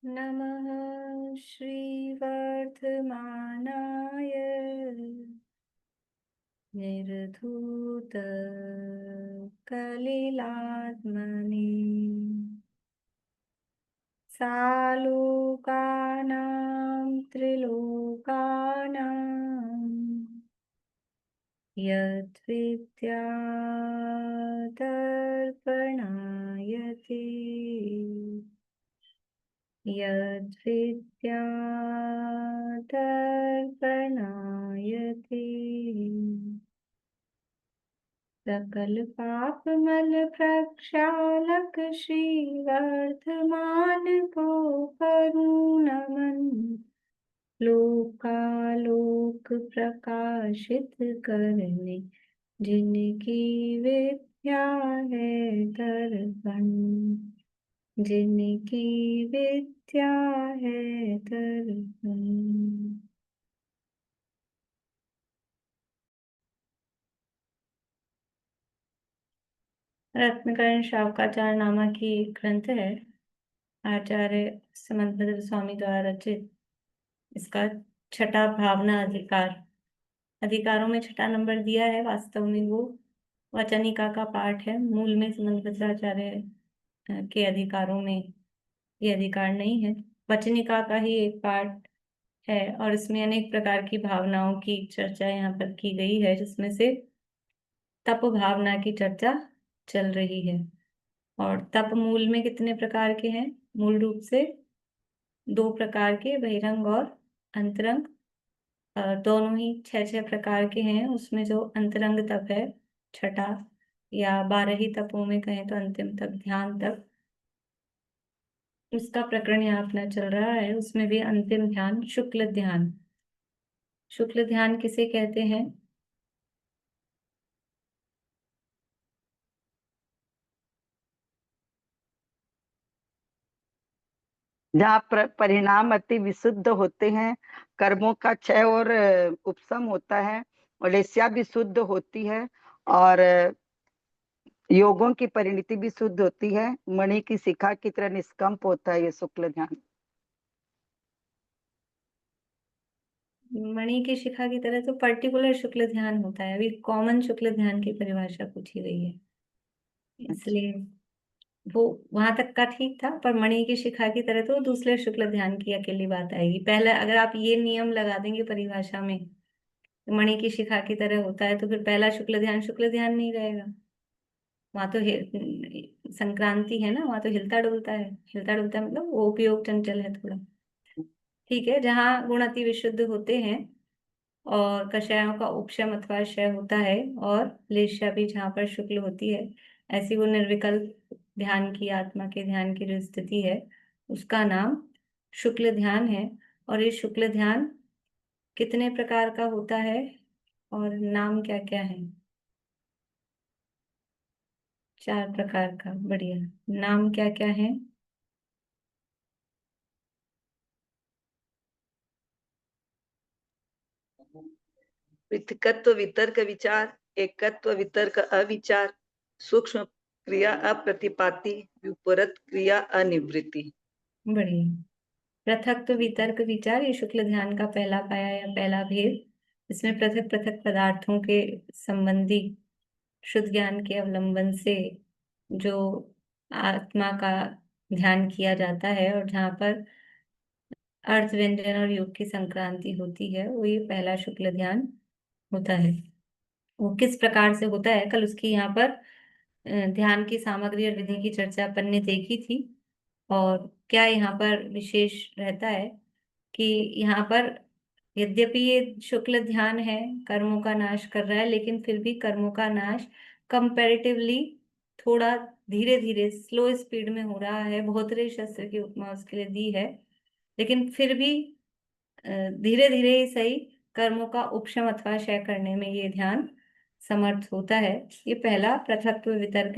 नमः श्रीवर्धमानाय निर्धूतकलिलात्मने सालोकानां त्रिलोकानां यद्विद्यादर्पणायते यद्विद्यादर्पणायते सकल पापमल प्रक्षालक श्रीवर्धमान को करुणमन लोकालोक प्रकाशित करने जिनकी विद्या है दर्पण जिनकी विद्या है दर्पण। रत्नकरण शावकाचार्य नामक की ग्रंथ है, आचार्य समंतभद्र स्वामी द्वारा रचित। इसका छठा भावना अधिकार, अधिकारों में छठा नंबर दिया है। वास्तव में वो वचनिका का पाठ है। मूल में समंतभद्राचार्य के अधिकारों में ये अधिकार नहीं है, वचनिका का ही एक पाठ है। और इसमें अनेक प्रकार की भावनाओं की चर्चा यहाँ पर की गई है, जिसमें से तप भावना की चर्चा चल रही है। और तप मूल में कितने प्रकार के हैं? मूल रूप से दो प्रकार के, बहिरंग और अंतरंग। दोनों ही छह छह प्रकार के हैं। उसमें जो अंतरंग तप है, छठा या 12 ही तपों में कहें तो अंतिम तप ध्यान तप, उसका प्रकरण यहाँ अपना चल रहा है। उसमें भी अंतिम ध्यान शुक्ल ध्यान। शुक्ल ध्यान किसे कहते हैं? जहाँ परिणाम अति विशुद्ध होते हैं, कर्मों का क्षय और उपशम होता है, और भी शुद्ध होती है, और योगों की परिणति भी शुद्ध होती है। मणि की शिखा की तरह निष्कंप होता है ये शुक्ल ध्यान। मणि की शिखा की तरह तो पर्टिकुलर शुक्ल ध्यान होता है। अभी कॉमन शुक्ल ध्यान की परिभाषा पूछी गई है, अच्छा। इसलिए वो वहां तक का ठीक था। पर मणि की शिखा की तरह तो दूसरे शुक्ल ध्यान की अकेली बात आएगी। पहले अगर आप ये नियम लगा देंगे परिभाषा में, मणि की शिखा की तरह होता है, तो फिर पहला शुक्ल ध्यान नहीं रहेगा। वहां तो संक्रांति है ना, वहां तो हिलता डुलता है। हिलता डुलता है मतलब वो उपयोग चंचल है थोड़ा। ठीक है, जहाँ गुण अति विशुद्ध होते हैं और कषायों का उपशम अथवा क्षय होता है, और लेशा भी जहाँ पर शुक्ल होती है, ऐसी वो निर्विकल्प ध्यान की, आत्मा के ध्यान की जो स्थिति है, उसका नाम शुक्ल ध्यान है। और ये शुक्ल ध्यान कितने प्रकार का होता है और नाम क्या क्या है? 4 प्रकार का। बढ़िया। नाम क्या क्या है? पृथकत्व वितर्क विचार, एकत्व वितर्क अविचार, सूक्ष्म क्रिया अप्रतिपाती, विपरीत क्रिया अनिवृत्ति। बढ़िया। पृथक तो वितर्क विचार, ये शुक्ल ध्यान का पहला पाया या पहला भेद। इसमें पृथक पृथक पदार्थों के संबंधी शुद्ध ज्ञान के अवलंबन से जो आत्मा का ध्यान किया जाता है, और जहाँ पर अर्थ व्यंजन और योग की संक्रांति होती है, वो ये पहला शुक्ल ध्यान होता है। वो किस प्रकार से होता है, कल उसकी यहाँ पर ध्यान की सामग्री और विधि की चर्चा अपन ने देखी थी। और क्या यहाँ पर विशेष रहता है कि यहाँ पर यद्यपि ये शुक्ल ध्यान है, कर्मों का नाश कर रहा है, लेकिन फिर भी कर्मों का नाश कंपैरेटिवली थोड़ा धीरे धीरे, स्लो स्पीड में हो रहा है। बहुतरे शस्त्र की उपमा उसके लिए दी है, लेकिन फिर भी धीरे धीरे ही सही कर्मों का उपशम अथवा क्षय करने में ये ध्यान समर्थ होता है। ये पहला पृथक्व वितर्क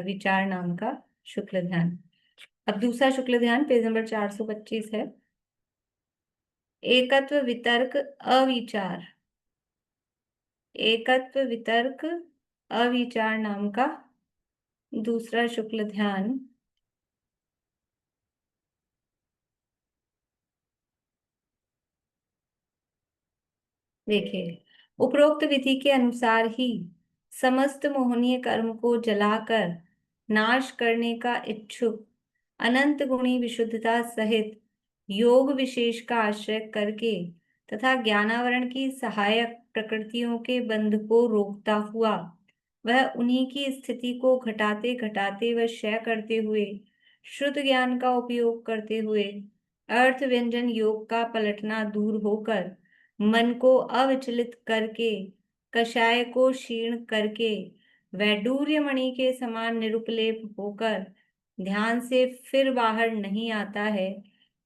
विचार नाम का शुक्ल ध्यान। अब दूसरा शुक्ल ध्यान पेज नंबर 425 है। एकत्व वितर्क अविचार। एकत्व वितर्क अविचार नाम का दूसरा शुक्ल ध्यान देखिए, उपरोक्त विधि के अनुसार ही समस्त मोहनीय कर्म को जलाकर नाश करने का इच्छुक अनंत गुणी विशुद्धता सहित योग विशेष का आश्रय करके तथा ज्ञानावरण की सहायक प्रकृतियों के बंध को रोकता हुआ वह उन्हीं की स्थिति को घटाते घटाते व क्षय करते हुए शुद्ध ज्ञान का उपयोग करते हुए अर्थ व्यंजन योग का पलटना दूर होकर मन को अविचलित करके कषाय को क्षीण करके वैडूर्य मणि के समान निरुपलेप होकर ध्यान से फिर बाहर नहीं आता है।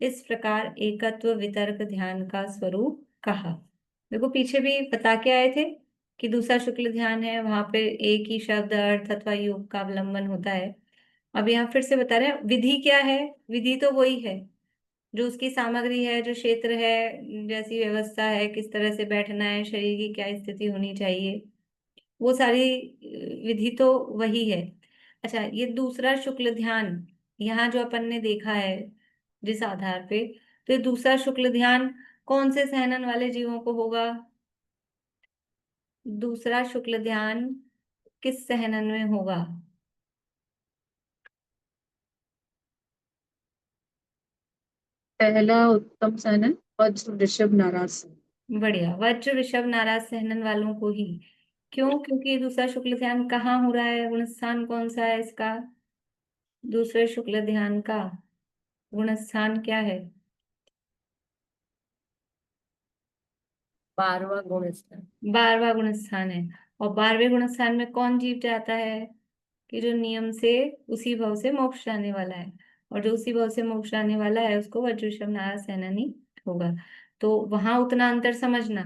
इस प्रकार एकत्व वितर्क ध्यान का स्वरूप कहा। देखो, पीछे भी बता के आए थे कि दूसरा शुक्ल ध्यान है, वहां पे एक ही शब्द अर्थ अथवा योग का अवलंबन होता है। अब यहाँ फिर से बता रहे हैं विधि क्या है। विधि तो वही है जो उसकी सामग्री है, जो क्षेत्र है, जैसी व्यवस्था है, किस तरह से बैठना है, शरीर की क्या स्थिति होनी चाहिए, वो सारी विधि तो वही है। अच्छा, ये दूसरा शुक्ल ध्यान यहाँ जो अपन ने देखा है जिस आधार पे, तो ये दूसरा शुक्ल ध्यान कौन से सहनन वाले जीवों को होगा? दूसरा शुक्ल ध्यान किस सहनन में होगा? पहला उत्तम सहनन वज्र ऋषभ नाराज। बढ़िया, वज्र ऋषभ नाराज सहनन वालों को ही। क्यों? क्योंकि ये दूसरा शुक्ल ध्यान कहाँ हो रहा है, गुण स्थान कौन सा है इसका? दूसरे शुक्ल ध्यान का गुण स्थान क्या है? 12वां गुण स्थान। 12वां गुण स्थान है। और 12वें गुण स्थान में कौन जीव जाता है? कि जो नियम से उसी भव से मोक्ष जाने वाला है। और जो उसी भव से मोक्ष जाने वाला है उसको वज्र ऋषभ नाराज सेनानी होगा। तो वहां उतना अंतर समझना।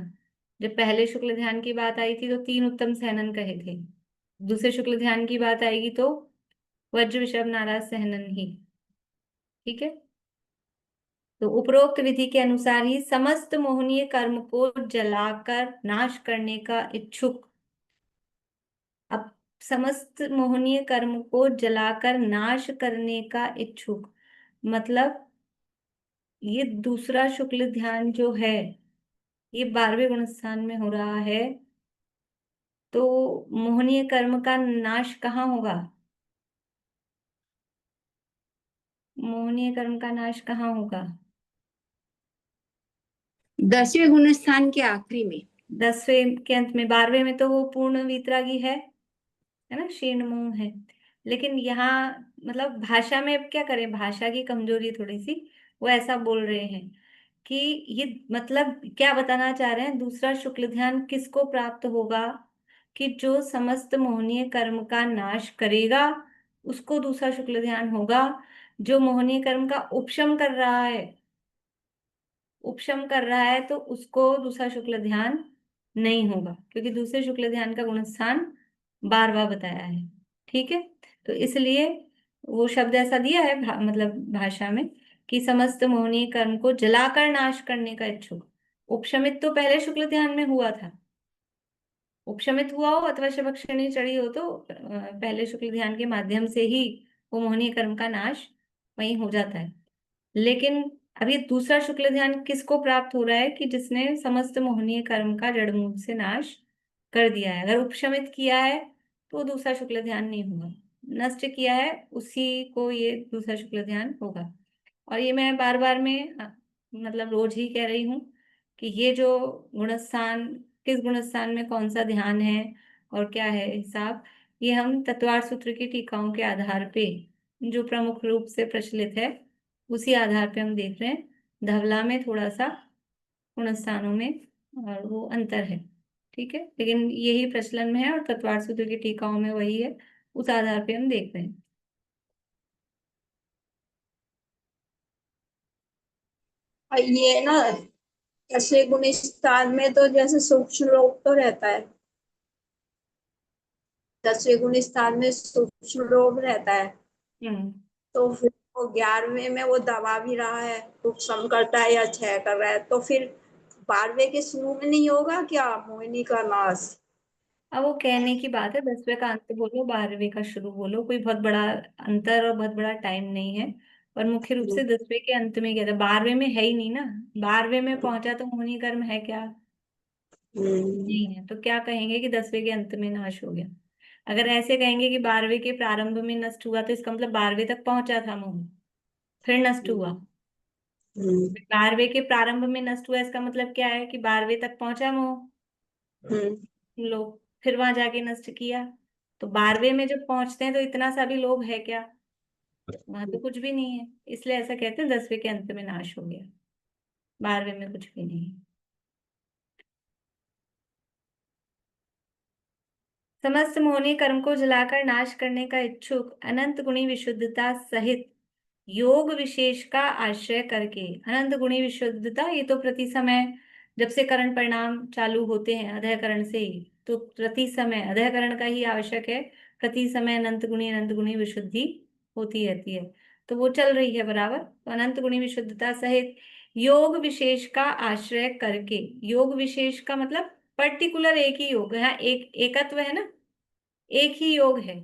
जब पहले शुक्ल ध्यान की बात आई थी तो 3 उत्तम सहनन कहे थे। दूसरे शुक्ल ध्यान की बात आएगी तो वज्र ऋषभ नाराज सहनन ही। ठीक है। तो उपरोक्त विधि के अनुसार ही समस्त मोहनीय कर्म को जलाकर नाश करने का इच्छुक। अब समस्त मोहनीय कर्म को जलाकर नाश करने का इच्छुक मतलब ये दूसरा शुक्ल ध्यान जो है ये 12वें गुण स्थान में हो रहा है। तो मोहनीय कर्म का नाश कहाँ होगा? मोहनीय कर्म का नाश कहाँ होगा? 10वें गुण स्थान के आखिरी में। 10वें के अंत में। 12वें में तो वो पूर्ण वीतरागी है ना, शीर्ण मुंह है। लेकिन यहाँ मतलब भाषा में अब क्या करें, भाषा की कमजोरी थोड़ी सी, वो ऐसा बोल रहे हैं कि ये मतलब क्या बताना चाह रहे हैं, दूसरा शुक्ल ध्यान किसको प्राप्त होगा? कि जो समस्त मोहनीय कर्म का नाश करेगा उसको दूसरा शुक्ल ध्यान होगा। जो मोहनीय कर्म का उपशम कर रहा है, उपशम कर रहा है तो उसको दूसरा शुक्ल ध्यान नहीं होगा, क्योंकि दूसरे शुक्ल ध्यान का गुण स्थान 12वां बताया है। ठीक है। तो इसलिए वो शब्द ऐसा दिया है मतलब भाषा में कि समस्त मोहनीय कर्म को जलाकर नाश करने का इच्छुक। उपशमित तो पहले शुक्ल ध्यान में हुआ था। उपशमित हुआ हो अथवा शबक्षणी चढ़ी हो तो पहले शुक्ल ध्यान के माध्यम से ही वो मोहनीय कर्म का नाश वहीं हो जाता है। लेकिन अब ये दूसरा शुक्ल ध्यान किसको प्राप्त हो रहा है? कि जिसने समस्त मोहनीय कर्म का जड़ मूल से नाश कर दिया है। अगर उपशमित किया है तो दूसरा शुक्ल ध्यान नहीं होगा, नष्ट किया है उसी को ये दूसरा शुक्ल ध्यान होगा। और ये मैं बार बार में मतलब रोज ही कह रही हूँ कि ये जो गुणस्थान, किस गुणस्थान में कौन सा ध्यान है और क्या है हिसाब, ये हम तत्वार्थ सूत्र की टीकाओं के आधार पे जो प्रमुख रूप से प्रचलित है उसी आधार पे हम देख रहे हैं। धवला में थोड़ा सा गुणस्थानों में और वो अंतर है। ठीक है, लेकिन यही प्रचलन में है और तत्वार्थ सूत्र की टीकाओं में वही है, उस आधार पे हम देख रहे हैं। और ये ना 10वें गुण स्थान में तो जैसे सूक्ष्म रोग तो रहता है, 10वें गुण स्थान में सूक्ष्म रोग रहता है। हम्म। तो फिर वो 11वें में वो दबा भी रहा है, उपशम करता है या क्षय कर रहा है, तो फिर 12वें के शुरू में नहीं होगा क्या मोहिनी का नाश? अब वो कहने की बात है, 10वें का अंत बोलो 12वें का शुरू बोलो, कोई बहुत बड़ा अंतर और बहुत बड़ा टाइम नहीं है। और मुख्य रूप से 10वें के अंत में क्या था, 12वें में है ही नहीं ना। 12वें में पहुंचा तो मोहिनी कर्म है क्या? नहीं है, तो क्या कहेंगे कि 10वें के अंत में नाश हो गया। अगर ऐसे कहेंगे कि 12वें के प्रारंभ में नष्ट हुआ, तो इसका मतलब 12वें तक पहुंचा था मोह, फिर नष्ट हुआ। 12वें के प्रारंभ में नष्ट हुआ, इसका मतलब क्या है कि 12वें तक पहुंचा मोह, लोभ, फिर वहां जाके नष्ट किया। तो 12वें में जब पहुंचते हैं तो इतना सा भी लोभ है क्या? वहां तो कुछ भी नहीं है। इसलिए ऐसा कहते हैं 10वें के अंत में नाश हो गया, 12वें में कुछ भी नहीं। समस्त मोहनी कर्म को जलाकर नाश करने का इच्छुक अनंत गुणी विशुद्धता सहित योग विशेष का आश्रय करके, अनंत गुणी विशुद्धता, ये तो प्रति समय जब से करण परिणाम चालू होते हैं अधःकरण से ही, तो प्रति समय अधःकरण का ही आवश्यक है। प्रति समय अनंत गुणी विशुद्धि होती रहती है, तो वो चल रही है बराबर। तो अनंत गुणी विशुद्धता सहित योग विशेष का आश्रय करके, योग विशेष का मतलब पर्टिकुलर एक ही योग, यहाँ एक एकत्व है ना, एक ही योग है,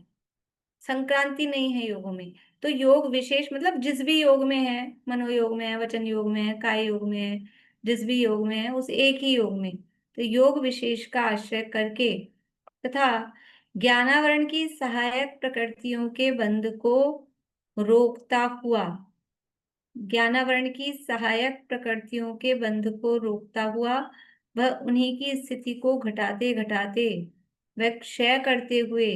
संक्रांति नहीं है योगों में। तो योग विशेष मतलब जिस भी योग में है, मनोयोग में है, वचन योग में है, काय योग में है, जिस भी योग में है, उस एक ही योग में, तो योग विशेष का आश्रय करके तथा ज्ञानावरण की सहायक प्रकृतियों के बंध को रोकता हुआ, ज्ञानावरण की सहायक प्रकृतियों के बंध को रोकता हुआ, वह उन्हीं की स्थिति को घटाते घटाते वह क्षय करते हुए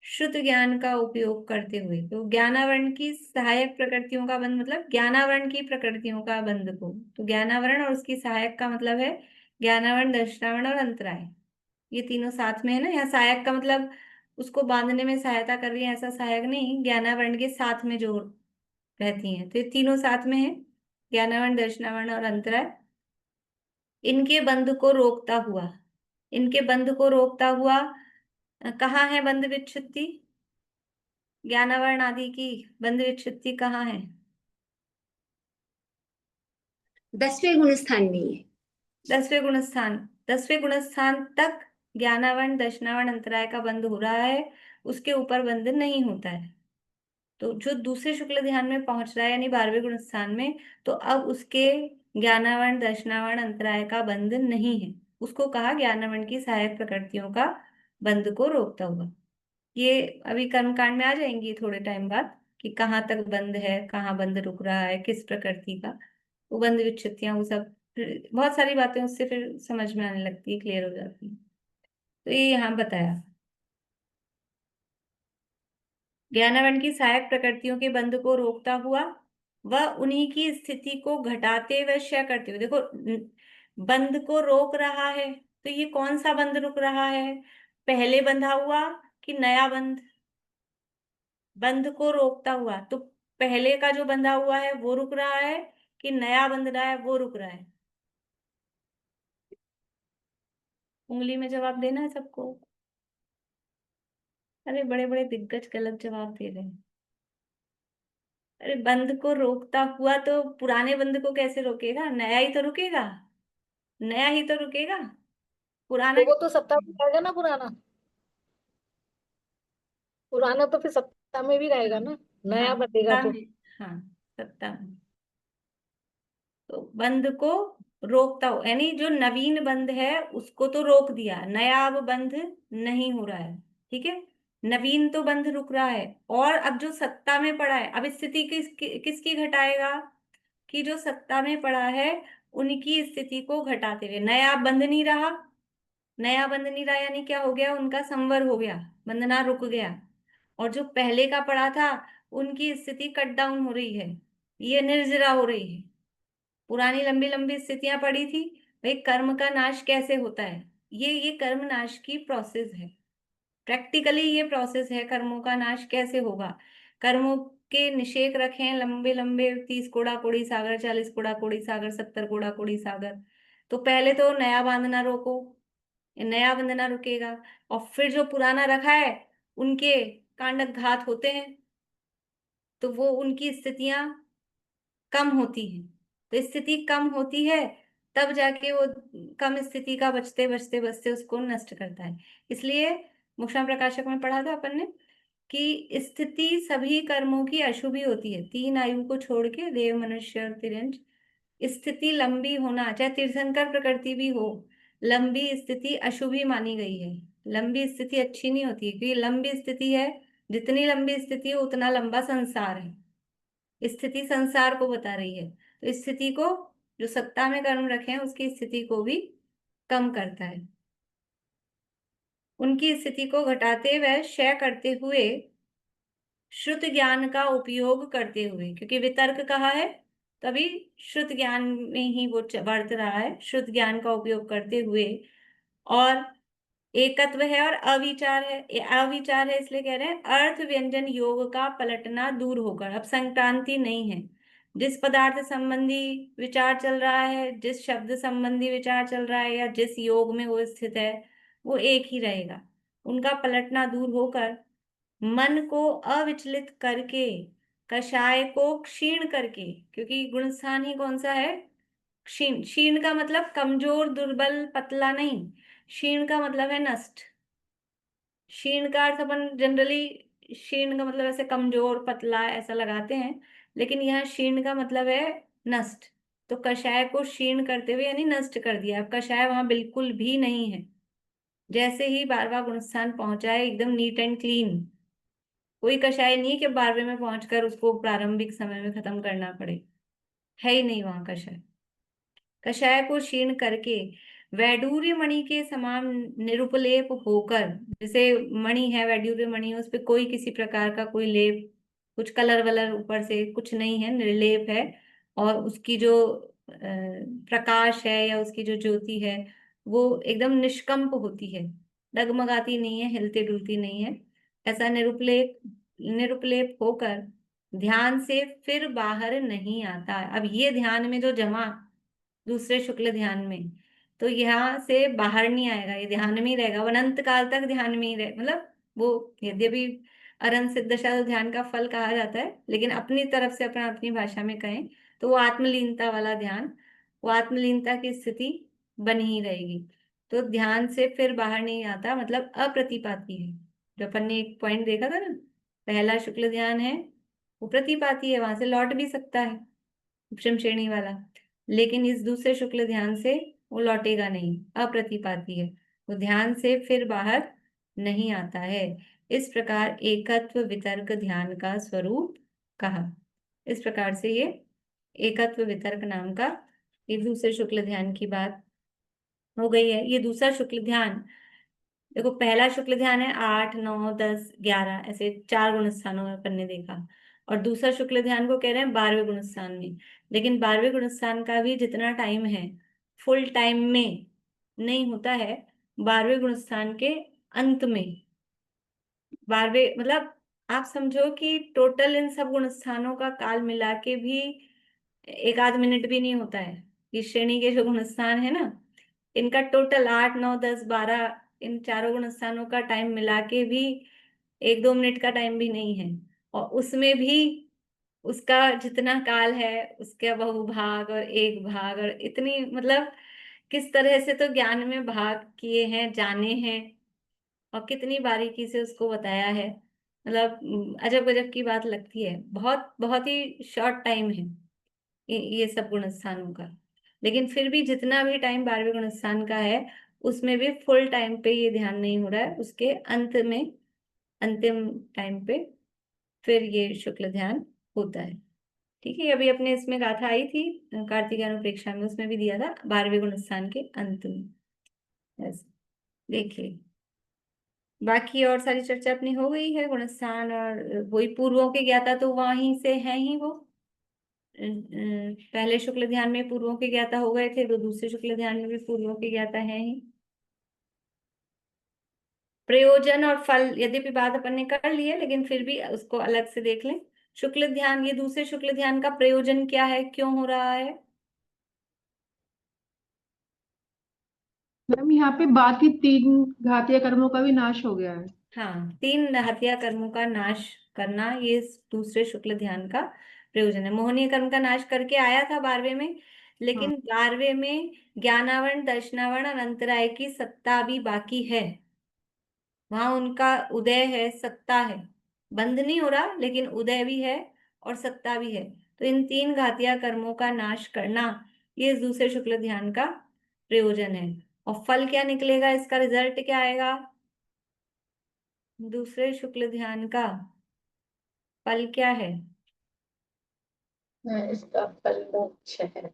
शुद्ध ज्ञान का उपयोग करते हुए, तो ज्ञानावरण की सहायक प्रकृतियों का बंध मतलब ज्ञानावरण की प्रकृतियों का बंध को, तो ज्ञानावरण और उसकी सहायक का मतलब है ज्ञानावरण, दर्शनावरण और अंतराय, ये तीनों साथ में है ना। यहाँ सहायक का मतलब उसको बांधने में सहायता कर रही है, ऐसा सहायक नहीं, ज्ञानावरण के साथ में जो रहती हैं, तो ये तीनों साथ में है, ज्ञानावरण, दर्शनावरण और अंतराय। इनके बंध को रोकता हुआ, इनके बंध को रोकता हुआ, कहाँ है बंध विच्छुत्ति? ज्ञानावरण आदि की बंध विच्छुत्ति कहाँ है? 10वें गुण स्थान में ही है। 10वें गुण स्थान, 10वें गुण स्थान तक ज्ञानावरण, दर्शनावरण, अंतराय का बंध हो रहा है, उसके ऊपर बंध नहीं होता है। तो जो दूसरे शुक्ल ध्यान में पहुंच रहा है यानी 12वें गुण स्थान में, तो अब उसके ज्ञानावरण, दर्शनावरण, अंतराय का बंध नहीं है, उसको कहा ज्ञानावरण की सहायक प्रकृतियों का बंध को रोकता हुआ। ये अभी कर्मकांड में आ जाएंगी थोड़े टाइम बाद कि कहाँ तक बंद है, कहाँ बंद रुक रहा है, किस प्रकृति का, वो बंद विच्छित्तियां, वो सब फिर बहुत सारी बातें उससे फिर समझ में आने लगती है, क्लियर हो जाती है। तो ये यहाँ बताया, ज्ञानावरण की सहायक प्रकृतियों के बंध को रोकता हुआ, वह उन्हीं की स्थिति को घटाते व क्षय करते हुए, देखो बंध को रोक रहा है, तो ये कौन सा बंध रुक रहा है? पहले बंधा हुआ कि नया बंध? बंध को रोकता हुआ, तो पहले का जो बंधा हुआ है वो रुक रहा है कि नया बंध रहा है वो रुक रहा है? उंगली में जवाब देना है सबको। अरे बड़े बड़े दिग्गज गलत जवाब दे रहे हैं। अरे बंध को रोकता हुआ, तो पुराने बंध को कैसे रोकेगा? नया ही तो रुकेगा, नया ही तो रुकेगा, पुराना तो वो तो सत्ता में रहेगा ना पुराना, पुराना तो फिर सत्ता में भी रहेगा ना, नया हाँ बनेगा सत्ता तो। में, हाँ सत्ता में। तो बंध को रोकता हो यानी जो नवीन बंध है उसको तो रोक दिया, नया अब बंध नहीं हो रहा है, ठीक है, नवीन तो बंध रुक रहा है। और अब जो सत्ता में पड़ा है, अब स्थिति किसकी घटाएगा? कि जो सत्ता में पड़ा है उनकी स्थिति को घटाते हुए, नया बंध नहीं रहा, नया बंध नहीं रहा यानी क्या हो गया? उनका संवर हो गया, बंधना रुक गया। और जो पहले का पड़ा था उनकी स्थिति कट डाउन हो रही है, ये निर्जरा हो रही है। पुरानी लंबी लंबी स्थितियां पड़ी थी। भाई कर्म का नाश कैसे होता है? ये कर्म नाश की प्रोसेस है, प्रैक्टिकली ये प्रोसेस है, कर्मों का नाश कैसे होगा? कर्मों के निषेक रखे हैं लंबे लंबे, 30 कोड़ा कोड़ी सागर, 40 कोड़ा कोड़ी सागर, 70 कोड़ा कोड़ी सागर। तो पहले तो नया बांधना रोको, ये नया बंधना रुकेगा। और फिर जो पुराना रखा है उनके कांडक घात होते हैं, तो वो उनकी स्थितियां कम होती हैं। तो स्थिति कम होती है, तब जाके वो कम स्थिति का बचते बचते बचते उसको नष्ट करता है। इसलिए मोक्षम प्रकाशक में पढ़ा था अपन ने कि स्थिति सभी कर्मों की अशुभ ही होती है, 3 आयु को छोड़ के, देव, मनुष्य और तिरंज। स्थिति लंबी होना, चाहे तीर्थंकर प्रकृति भी हो, लंबी स्थिति अशुभी मानी गई है। लंबी स्थिति अच्छी नहीं होती है, क्योंकि लंबी स्थिति है, जितनी लंबी स्थिति है उतना लंबा संसार है। स्थिति संसार को बता रही है, तो स्थिति को, जो सत्ता में कर्म रखे हैं उसकी स्थिति को भी कम करता है। उनकी स्थिति को घटाते व क्षय करते हुए, श्रुत ज्ञान का उपयोग करते हुए, क्योंकि वितर्क कहा है तभी श्रुत ज्ञान में ही वो बढ़ रहा है, श्रुत ज्ञान का उपयोग करते हुए, और एकत्व है और अविचार है। अविचार है इसलिए कह रहे हैं अर्थ व्यंजन योग का पलटना दूर होकर, अब संक्रांति नहीं है। जिस पदार्थ संबंधी विचार चल रहा है, जिस शब्द संबंधी विचार चल रहा है, या जिस योग में वो स्थित है, वो एक ही रहेगा। उनका पलटना दूर होकर मन को अविचलित करके, कषाय को क्षीण करके, क्योंकि गुणस्थान ही कौन सा है? क्षीण। क्षीण का मतलब कमजोर, दुर्बल, पतला नहीं। क्षीण का मतलब है नष्ट। क्षीण का अर्थ अपन जनरली, क्षीण का मतलब ऐसे कमजोर, पतला ऐसा लगाते हैं, लेकिन यहाँ क्षीण का मतलब है नष्ट। तो कषाय को क्षीण करते हुए यानी नष्ट कर दिया। अब कषाय वहां बिल्कुल भी नहीं है। जैसे ही 12वां गुणस्थान पहुंचा है, एकदम नीट एंड क्लीन। कोई कषाय नहीं कि 12वें में पहुंचकर उसको प्रारंभिक समय में खत्म करना पड़े, है ही नहीं वहां कषाय। कषाय को क्षीण करके वैडूर्य मणि के समान निरुपलेप होकर, जैसे मणि है, वैडूर्य मणि है, उस पे कोई किसी प्रकार का कोई लेप, कुछ कलर वलर ऊपर से कुछ नहीं है, निर्लेप है। और उसकी जो प्रकाश है या उसकी जो ज्योति है वो एकदम निष्कंप होती है, डगमगाती नहीं है, हिलती डुलती नहीं है। ऐसा निरुपलेप निरुपलेप होकर ध्यान से फिर बाहर नहीं आता। अब ये ध्यान में जो जमा दूसरे शुक्ल ध्यान में, तो यहाँ से बाहर नहीं आएगा, ये ध्यान में ही रहेगा, वो अनंत काल तक ध्यान में ही रहे। मतलब वो यद्यपि अरहंत सिद्ध दशा तो ध्यान का फल कहा जाता है, लेकिन अपनी तरफ से अपना अपनी भाषा में कहें तो वो आत्मलीनता वाला ध्यान, वो आत्मलीनता की स्थिति बनी ही रहेगी। तो ध्यान से फिर बाहर नहीं आता, मतलब अप्रतिपाती है। जो अपन ने एक पॉइंट देखा था ना, पहला शुक्ल ध्यान है वो प्रतिपाती है, वहां से लौट भी सकता है, उपशम श्रेणी वाला। लेकिन इस दूसरे शुक्ल ध्यान से वो लौटेगा नहीं, अप्रतिपाती है, वो ध्यान से फिर बाहर नहीं आता है। इस प्रकार एकत्व वितर्क ध्यान का स्वरूप कहा। इस प्रकार से ये एकत्व वितर्क नाम का एक दूसरे शुक्ल ध्यान की बात हो गई है। ये दूसरा शुक्ल ध्यान, देखो पहला शुक्ल ध्यान है 8, 9, 10, 11 ऐसे 4 गुण स्थानों में अपन ने देखा, और दूसरा शुक्ल ध्यान को कह रहे हैं 12वें गुण स्थान में। लेकिन 12वें गुण स्थान का भी जितना टाइम है फुल टाइम में नहीं होता है, 12वें गुण स्थान के अंत में। 12वें मतलब आप समझो कि टोटल इन सब गुण स्थानों का काल मिला के भी 1 आध मिनट भी नहीं होता है। इस श्रेणी के जो गुण स्थान है ना, इनका टोटल 8, 9, 10, 12 इन चारों गुण स्थानों का टाइम मिला के भी 1-2 मिनट का टाइम भी नहीं है। और उसमें भी उसका जितना काल है उसके बहुभाग और एक भाग, और इतनी मतलब किस तरह से तो ज्ञान में भाग किए हैं, जाने हैं, और कितनी बारीकी से उसको बताया है। मतलब अजब गजब की बात लगती है। बहुत बहुत ही शॉर्ट टाइम है ये सब गुण स्थानों का। लेकिन फिर भी जितना भी टाइम 12वें गुण स्थान का है उसमें भी फुल टाइम पे ये ध्यान नहीं हो रहा है, उसके अंत में, अंतिम टाइम पे फिर ये शुक्ल ध्यान होता है। ठीक है, अभी अपने इसमें गाथा आई थी कार्तिकेय अनुप्रेक्षा में, उसमें भी दिया था 12वें गुण स्थान के अंत में। ऐसे देखिए, बाकी और सारी चर्चा अपनी हो गई है गुणस्थान, और वही पूर्वों के ज्ञाता तो वहीं से है ही वो। पहले शुक्ल ध्यान में पूर्वों के ज्ञाता हो गए थे, तो दूसरे शुक्ल ध्यान में भी पूर्वों के ज्ञाता है ही। प्रयोजन और फल यद्यपि बात अपन ने कर ली है, लेकिन फिर भी उसको अलग से देख लें। शुक्ल ध्यान, ये दूसरे शुक्ल ध्यान का प्रयोजन क्या है, क्यों हो रहा है? मैम यहाँ पे बाकी 3 घातीय कर्मों का भी नाश हो गया है। हाँ, 3 हत्या कर्मों का नाश करना ये इस दूसरे शुक्ल ध्यान का प्रयोजन है। मोहनीय कर्म का नाश करके आया था 12वें में, लेकिन 12वें में ज्ञानावरण, दर्शनावरण और अंतराय की सत्ता भी बाकी है। वहां उनका उदय है, सत्ता है, बंध नहीं हो रहा लेकिन उदय भी है और सत्ता भी है। तो इन 3 घातीय कर्मों का नाश करना ये इस दूसरे शुक्ल ध्यान का प्रयोजन है। और फल क्या निकलेगा, इसका रिजल्ट क्या आएगा, दूसरे शुक्ल ध्यान का फल क्या है? इसका फल मोक्ष है।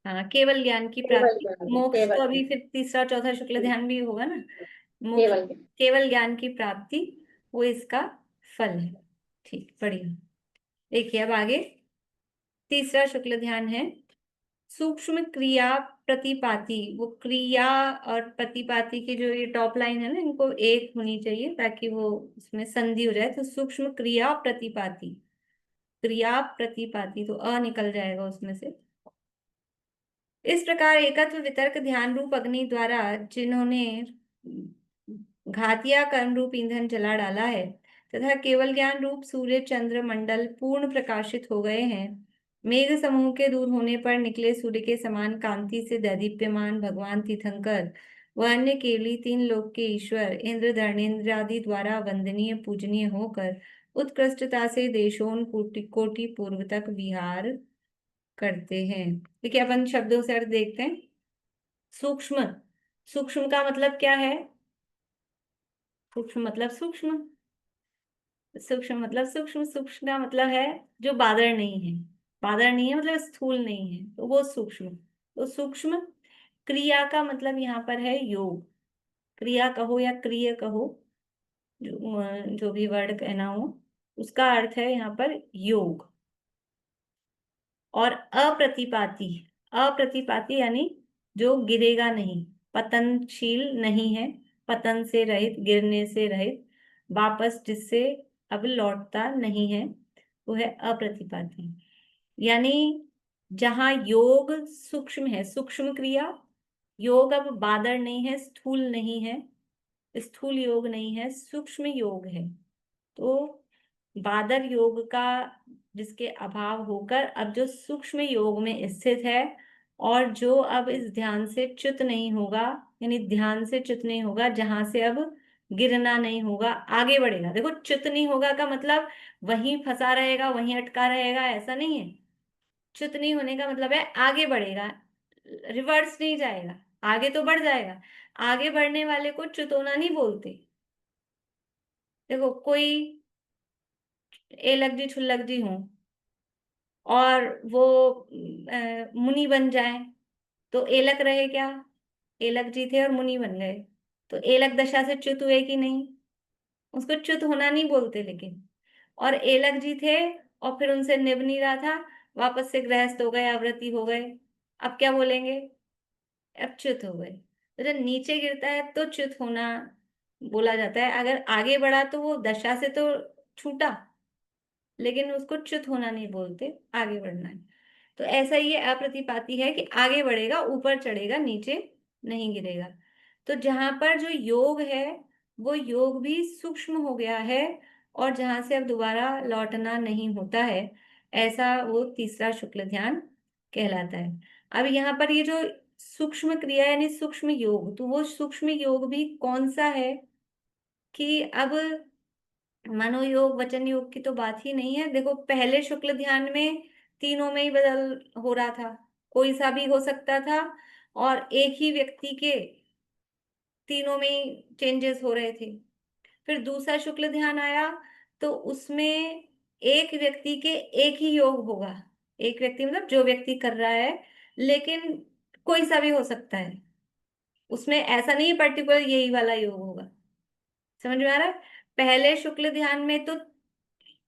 हाँ, केवल ज्ञान की केवल प्राप्ति। ज्ञान, मोक्ष तो केवल अभी ज्ञान, फिर तीसरा चौथा शुक्ल ध्यान भी होगा ना। मोक्ष केवल ज्ञान। केवल ज्ञान की प्राप्ति, वो इसका फल है। ठीक, बढ़िया। देखिए अब आगे तीसरा शुक्ल ध्यान है सूक्ष्म क्रिया प्रतिपाती। वो क्रिया और प्रतिपाती की जो ये टॉप लाइन है ना, इनको एक होनी चाहिए ताकि वो उसमें संधि हो जाए। तो सूक्ष्म क्रिया प्रतिपाती, क्रिया प्रतिपाती, तो अ निकल जाएगा उसमें से। इस प्रकार एकत्व वितर्क ध्यान रूप अग्नि द्वारा जिन्होंने घातिया कर्म रूप ईंधन जला डाला है तथा केवल ज्ञान रूप सूर्य चंद्र मंडल पूर्ण प्रकाशित हो गए हैं, मेघ समूह के दूर होने पर निकले सूर्य के समान कांति से दैदीप्यमान भगवान तीर्थंकर व अन्य केवली तीन लोक के ईश्वर इंद्र धर्मेंद्र आदि द्वारा वंदनीय पूजनीय होकर उत्कृष्टता से देशों कोटि कोटि पूर्व तक विहार करते हैं। देखिए अपन शब्दों से अर्थ देखते हैं। सूक्ष्म, सूक्ष्म का मतलब क्या है? सूक्ष्म मतलब सूक्ष्म, सूक्ष्म मतलब सूक्ष्म, सूक्ष्म का मतलब है जो बादर नहीं है। बादर नहीं है मतलब स्थूल नहीं है, तो वो सूक्ष्म। तो सूक्ष्म क्रिया का मतलब यहाँ पर है योग। क्रिया कहो या क्रिय कहो, जो भी वर्ड कहना हो, उसका अर्थ है यहाँ पर योग। और अप्रतिपाती, अप्रतिपाती यानी जो गिरेगा नहीं, पतनशील नहीं है, पतन से रहित, गिरने से रहित, वापस जिससे अब लौटता नहीं है, वो है अप्रतिपाती। यानी जहां योग सूक्ष्म है, सूक्ष्म क्रिया, योग अब बादर नहीं है, स्थूल नहीं है, स्थूल योग नहीं है, सूक्ष्म योग है। तो बादर योग का जिसके अभाव होकर अब जो सूक्ष्म योग में स्थित है, और जो अब इस ध्यान से च्युत नहीं होगा, यानी ध्यान से च्युत नहीं होगा, जहां से अब गिरना नहीं होगा, आगे बढ़ेगा। देखो च्युत नहीं होगा का मतलब वहीं फंसा रहेगा, वहीं अटका रहेगा, ऐसा नहीं है। च्युत नहीं होने का मतलब है आगे बढ़ेगा, रिवर्स नहीं जाएगा, आगे तो बढ़ जाएगा। आगे बढ़ने वाले को च्युत होना नहीं बोलते। देखो कोई एलक जी छुल्लक जी हों और वो मुनि बन जाए, तो एलक रहे क्या? एलक जी थे और मुनि बन गए, तो एलक दशा से च्युत हुए कि नहीं? उसको च्युत होना नहीं बोलते। लेकिन और एलक जी थे और फिर उनसे निभ नहीं रहा था, वापस से गृहस्थ हो गए, अव्रती हो गए, अब क्या बोलेंगे? अब च्युत हो गए। तो जब नीचे गिरता है तो च्युत होना बोला जाता है। अगर आगे बढ़ा तो वो दशा से तो छूटा, लेकिन उसको च्युत होना नहीं बोलते, आगे बढ़ना है। तो ऐसा ये अप्रतिपाती है कि आगे बढ़ेगा, ऊपर चढ़ेगा, नीचे नहीं गिरेगा। तो जहां पर जो योग है वो योग भी सूक्ष्म हो गया है, और जहां से अब दोबारा लौटना नहीं होता है, ऐसा वो तीसरा शुक्ल ध्यान कहलाता है। अब यहाँ पर ये जो सूक्ष्म क्रिया यानी सूक्ष्म योग, तो वो सूक्ष्म योग भी कौन सा है कि अब मनोयोग वचन योग की तो बात ही नहीं है। देखो पहले शुक्ल ध्यान में तीनों में ही बदल हो रहा था, कोई सा भी हो सकता था, और एक ही व्यक्ति के तीनों में ही चेंजेस हो रहे थे। फिर दूसरा शुक्ल ध्यान आया तो उसमें एक व्यक्ति के एक ही योग होगा। एक व्यक्ति मतलब जो व्यक्ति कर रहा है, लेकिन कोई सा भी हो सकता है, उसमें ऐसा नहीं है पर्टिकुलर यही वाला योग होगा। समझ में आ रहा है? पहले शुक्ल ध्यान में तो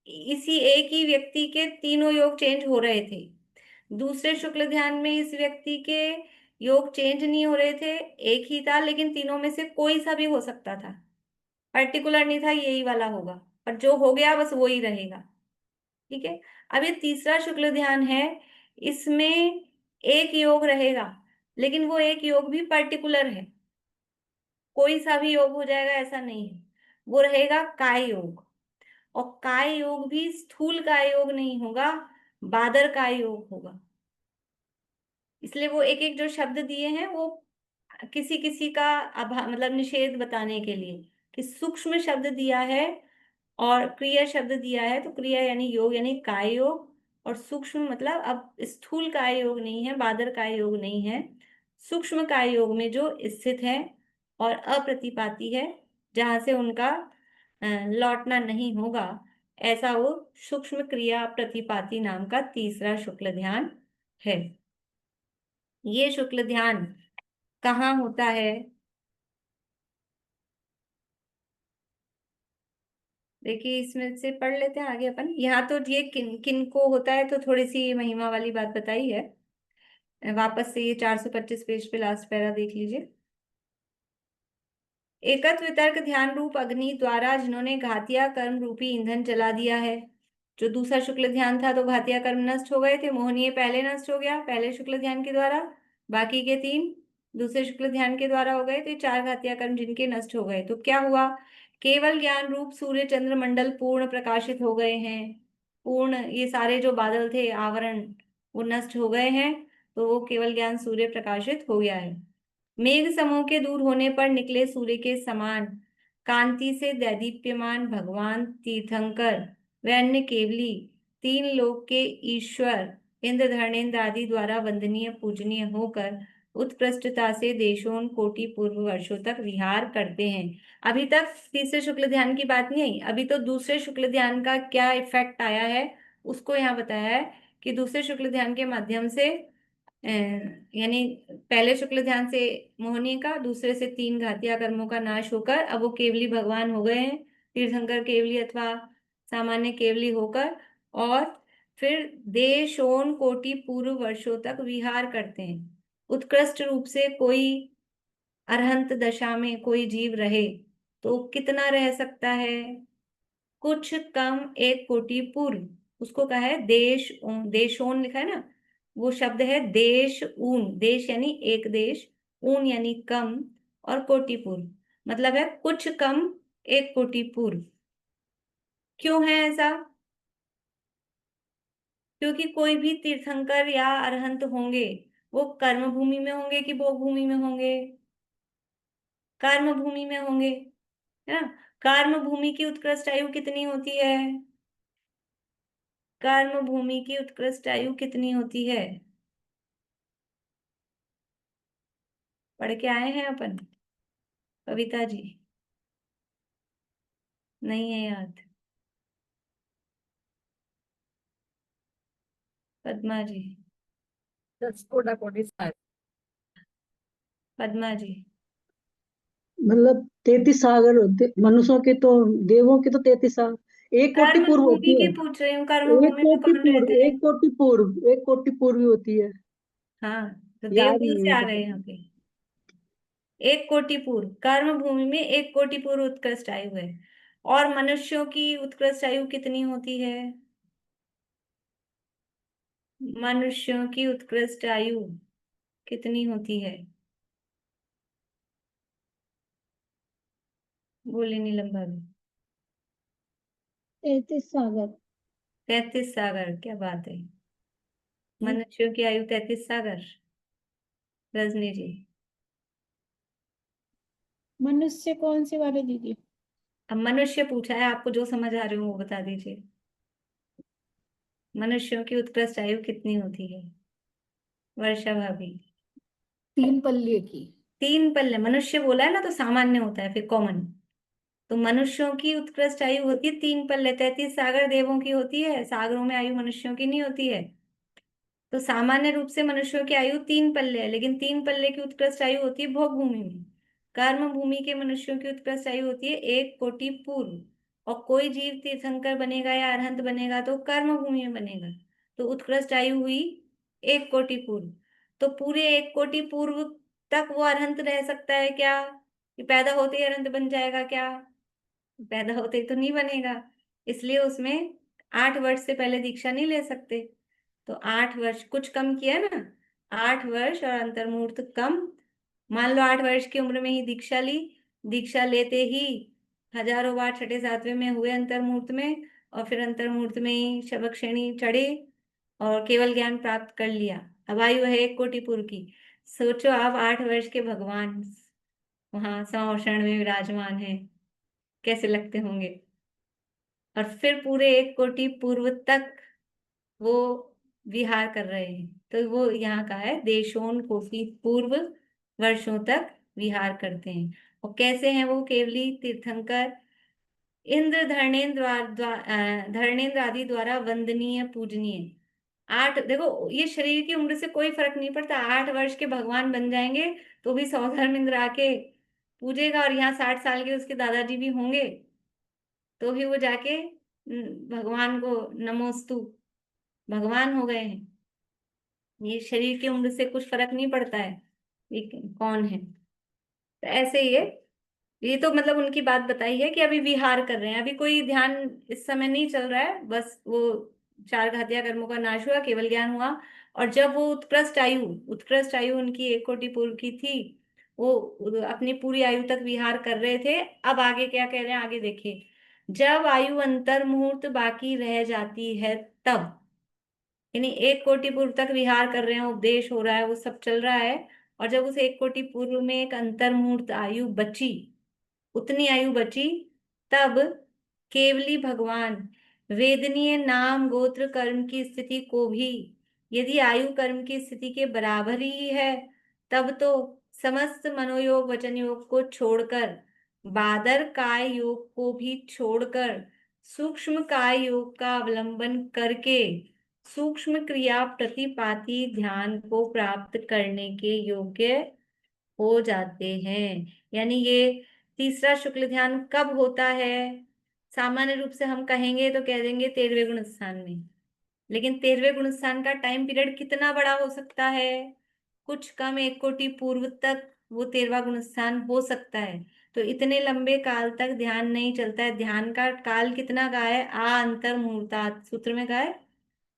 इसी एक ही व्यक्ति के तीनों योग चेंज हो रहे थे। दूसरे शुक्ल ध्यान में इस व्यक्ति के योग चेंज नहीं हो रहे थे, एक ही था, लेकिन तीनों में से कोई सा भी हो सकता था, पर्टिकुलर नहीं था यही वाला होगा, और जो हो गया बस वो ही रहेगा। ठीक है। अब ये तीसरा शुक्ल ध्यान है, इसमें एक योग रहेगा, लेकिन वो एक योग भी पर्टिकुलर है, कोई सा भी योग हो जाएगा ऐसा नहीं है। वो रहेगा काय योग, और काय योग भी स्थूल काय योग नहीं होगा, बादर काय योग होगा। इसलिए वो एक एक जो शब्द दिए हैं वो किसी किसी का मतलब निषेध बताने के लिए, कि सूक्ष्म शब्द दिया है और क्रिया शब्द दिया है, तो क्रिया यानी योग यानी काय योग, और सूक्ष्म मतलब अब स्थूल काय योग नहीं है, बादर काय योग नहीं है, सूक्ष्म काय योग में जो स्थित है और अप्रतिपाती है, जहां से उनका लौटना नहीं होगा, ऐसा वो सूक्ष्म क्रिया प्रतिपाती नाम का तीसरा शुक्ल ध्यान है। ये शुक्ल ध्यान कहाँ होता है? देखिए, इसमें से पढ़ लेते हैं आगे अपन। यहाँ तो ये किन किन को होता है, तो थोड़ी सी महिमा वाली बात बताई है। वापस से ये 425 पेज पे लास्ट पैरा देख लीजिए। एकत्व वितर्क ध्यान रूप अग्नि द्वारा जिन्होंने घातिया कर्म रूपी ईंधन जला दिया है। जो दूसरा शुक्ल ध्यान था तो घातिया कर्म नष्ट हो गए थे, मोहनीय पहले नष्ट हो गया पहले शुक्ल ध्यान के द्वारा, बाकी के 3 दूसरे शुक्ल ध्यान के द्वारा हो गए। तो ये 4 घातिया कर्म जिनके नष्ट हो गए, तो क्या हुआ? केवल ज्ञान रूप सूर्य चंद्र मंडल पूर्ण प्रकाशित हो गए हैं। पूर्ण, ये सारे जो बादल थे आवरण, वो नष्ट हो गए हैं, तो वो केवल ज्ञान सूर्य प्रकाशित हो गया है। मेघ समूह के दूर होने पर निकले सूर्य के समान कांति से दैदीप्यमान भगवान तीर्थंकर व अन्य केवली 3 लोक के ईश्वर इंद्र धर्मेंद्र आदि द्वारा वंदनीय पूजनीय होकर उत्कृष्टता से देशों कोटि पूर्व वर्षों तक विहार करते हैं। अभी तक तीसरे शुक्ल ध्यान की बात नहीं आई, अभी तो दूसरे शुक्ल ध्यान का क्या इफेक्ट आया है उसको यहाँ बताया है कि दूसरे शुक्ल ध्यान के माध्यम से यानी पहले शुक्ल ध्यान से मोहनी का, दूसरे से 3 घातिया कर्मों का नाश होकर अब वो केवली भगवान हो गए हैं, तीर्थंकर केवली अथवा सामान्य केवली होकर, और फिर देशोन कोटि पूर्व वर्षों तक विहार करते हैं। उत्कृष्ट रूप से कोई अरहंत दशा में कोई जीव रहे तो कितना रह सकता है? कुछ कम 1 कोटि पूर्व, उसको कहा है देश देशोन लिखा है ना, वो शब्द है देश ऊन। देश यानी एक देश, ऊन यानी कम, और कोटि पूर्व मतलब है कुछ कम 1 कोटि पूर्व। क्यों है ऐसा? क्योंकि कोई भी तीर्थंकर या अरहंत होंगे, वो कर्म भूमि में होंगे कि भोग भूमि में होंगे? कर्म भूमि में होंगे, है ना। कर्म भूमि की उत्कृष्ट आयु कितनी होती है? कर्म भूमि की उत्कृष्ट आयु कितनी होती है? पढ़ के आए हैं अपन? कविता जी, नहीं है याद? पद्मा जी, कोटा कोटी साल। पद्मा जी, मतलब 33 सागर होते मनुष्यों के, तो देवों के तो 33 सागर, 1 कोटि कर्म पूर्व भूमि होती की है। पूछ रही हूँ, कर्म भूमि में कौन रहते हैं? 1 कोटि पूर्व होती है। हाँ, तो याद देवकुल नहीं से है आ तो गए पता यहाँ नहीं। पे। 1 कोटि पूर्व कर्म भूमि में 1 कोटि पूर्व उत्कृष्ट आयु है। और मनुष्यों की उत्कृष्ट आयु कितनी होती है? मनुष्यों की उत्कृष्ट आयु कितनी होती है? बोले नीलम भाभी। 33 सागर। 33 सागर, क्या बात है। मनुष्यों की आयु 33 सागर। रजनी जी, मनुष्य कौन से वाले दीदी? अब मनुष्य पूछा है, आपको जो समझ आ रहे हो वो बता दीजिए। मनुष्यों की उत्कृष्ट आयु कितनी होती है? वर्षा भाभी। 3 पल्ले की। 3 पल्ले, मनुष्य बोला है ना तो सामान्य होता है फिर कॉमन। तो मनुष्यों की उत्कृष्ट आयु होती है 3 पल्ले। 33 सागर देवों की होती है, सागरों में आयु मनुष्यों की नहीं होती है। तो सामान्य रूप से मनुष्यों की आयु 3 पल्ले है, लेकिन 3 पल्ले की उत्कृष्ट आयु होती है भोग भूमि में। कर्म भूमि के मनुष्यों की उत्कृष्ट आयु होती है 1 कोटि पूर्व। और कोई जीव तीर्थंकर बनेगा या अरहंत बनेगा तो कर्म भूमि में बनेगा, तो उत्कृष्ट आयु हुई 1 कोटि पूर्व। तो पूरे 1 कोटि पूर्व तक वो अरहंत रह सकता है क्या? कि पैदा होते ही अरहंत बन जाएगा क्या? पैदा होते ही तो नहीं बनेगा, इसलिए उसमें 8 वर्ष से पहले दीक्षा नहीं ले सकते। तो 8 वर्ष कुछ कम किया ना, 8 वर्ष और अंतर्मुहूर्त कम। मान लो 8 वर्ष की उम्र में ही दीक्षा ली, दीक्षा लेते ही हजारों बार 6ठे 7वें में हुए अंतर्मुहूर्त में, और फिर अंतर्मुहूर्त में ही शबक श्रेणी चढ़े और केवल ज्ञान प्राप्त कर लिया। अब आयु है 1 कोटि पूर्व की। सोचो आप 8 वर्ष के भगवान वहां संवर्षण में विराजमान हैं, कैसे लगते होंगे। और फिर पूरे 1 कोटि पूर्व तक वो विहार कर रहे हैं, तो वो यहाँ का है देशोन कोटि पूर्व वर्षों तक विहार करते हैं। और कैसे हैं वो केवली तीर्थंकर? इंद्र धर्णेन्द्र आदि द्वारा वंदनीय पूजनीय। आठ, देखो ये शरीर की उम्र से कोई फर्क नहीं पड़ता, 8 वर्ष के भगवान बन जाएंगे तो भी सौधर्मेंद्र आके पूजेगा, और यहाँ 60 साल के उसके दादाजी भी होंगे तो भी वो जाके भगवान को नमोस्तु, भगवान हो गए हैं। ये शरीर की उम्र से कुछ फर्क नहीं पड़ता है ये कौन है। तो ऐसे ये तो मतलब उनकी बात बताई है कि अभी विहार कर रहे हैं, अभी कोई ध्यान इस समय नहीं चल रहा है, बस वो 4 घातिया कर्मों का नाश हुआ, केवल ज्ञान हुआ। और जब वो उत्कृष्ट आयु उनकी 1 कोटि पूर्व की थी, वो अपनी पूरी आयु तक विहार कर रहे थे। अब आगे क्या कह रहे हैं, आगे देखिए। जब आयु अंतर मुहूर्त बाकी रह जाती है तब, यानी 1 कोटि पूर्व तक विहार कर रहे हैं, उपदेश हो रहा है, वो सब चल रहा है। और जब उस 1 कोटि पूर्व में एक अंतर मुहूर्त आयु बची, उतनी आयु बची, तब केवली भगवान वेदनीय नाम गोत्र कर्म की स्थिति को भी, यदि आयु कर्म की स्थिति के बराबर ही है, तब तो समस्त मनोयोग वचन योग को छोड़कर, बादर काय योग को भी छोड़कर, सूक्ष्म काय योग का अवलंबन करके सूक्ष्म क्रिया प्रतिपाती ध्यान को प्राप्त करने के योग्य हो जाते हैं। यानी ये तीसरा शुक्ल ध्यान कब होता है? सामान्य रूप से हम कहेंगे तो कह देंगे 13वें गुण स्थान में, लेकिन 13वें गुण स्थान का टाइम पीरियड कितना बड़ा हो सकता है? कुछ कम 1 कोटि पूर्व तक वो 13वां गुण स्थान हो सकता है। तो इतने लंबे काल तक ध्यान नहीं चलता है। ध्यान का काल कितना का है? आ अंतर मुहूर्तात् सूत्र में का है,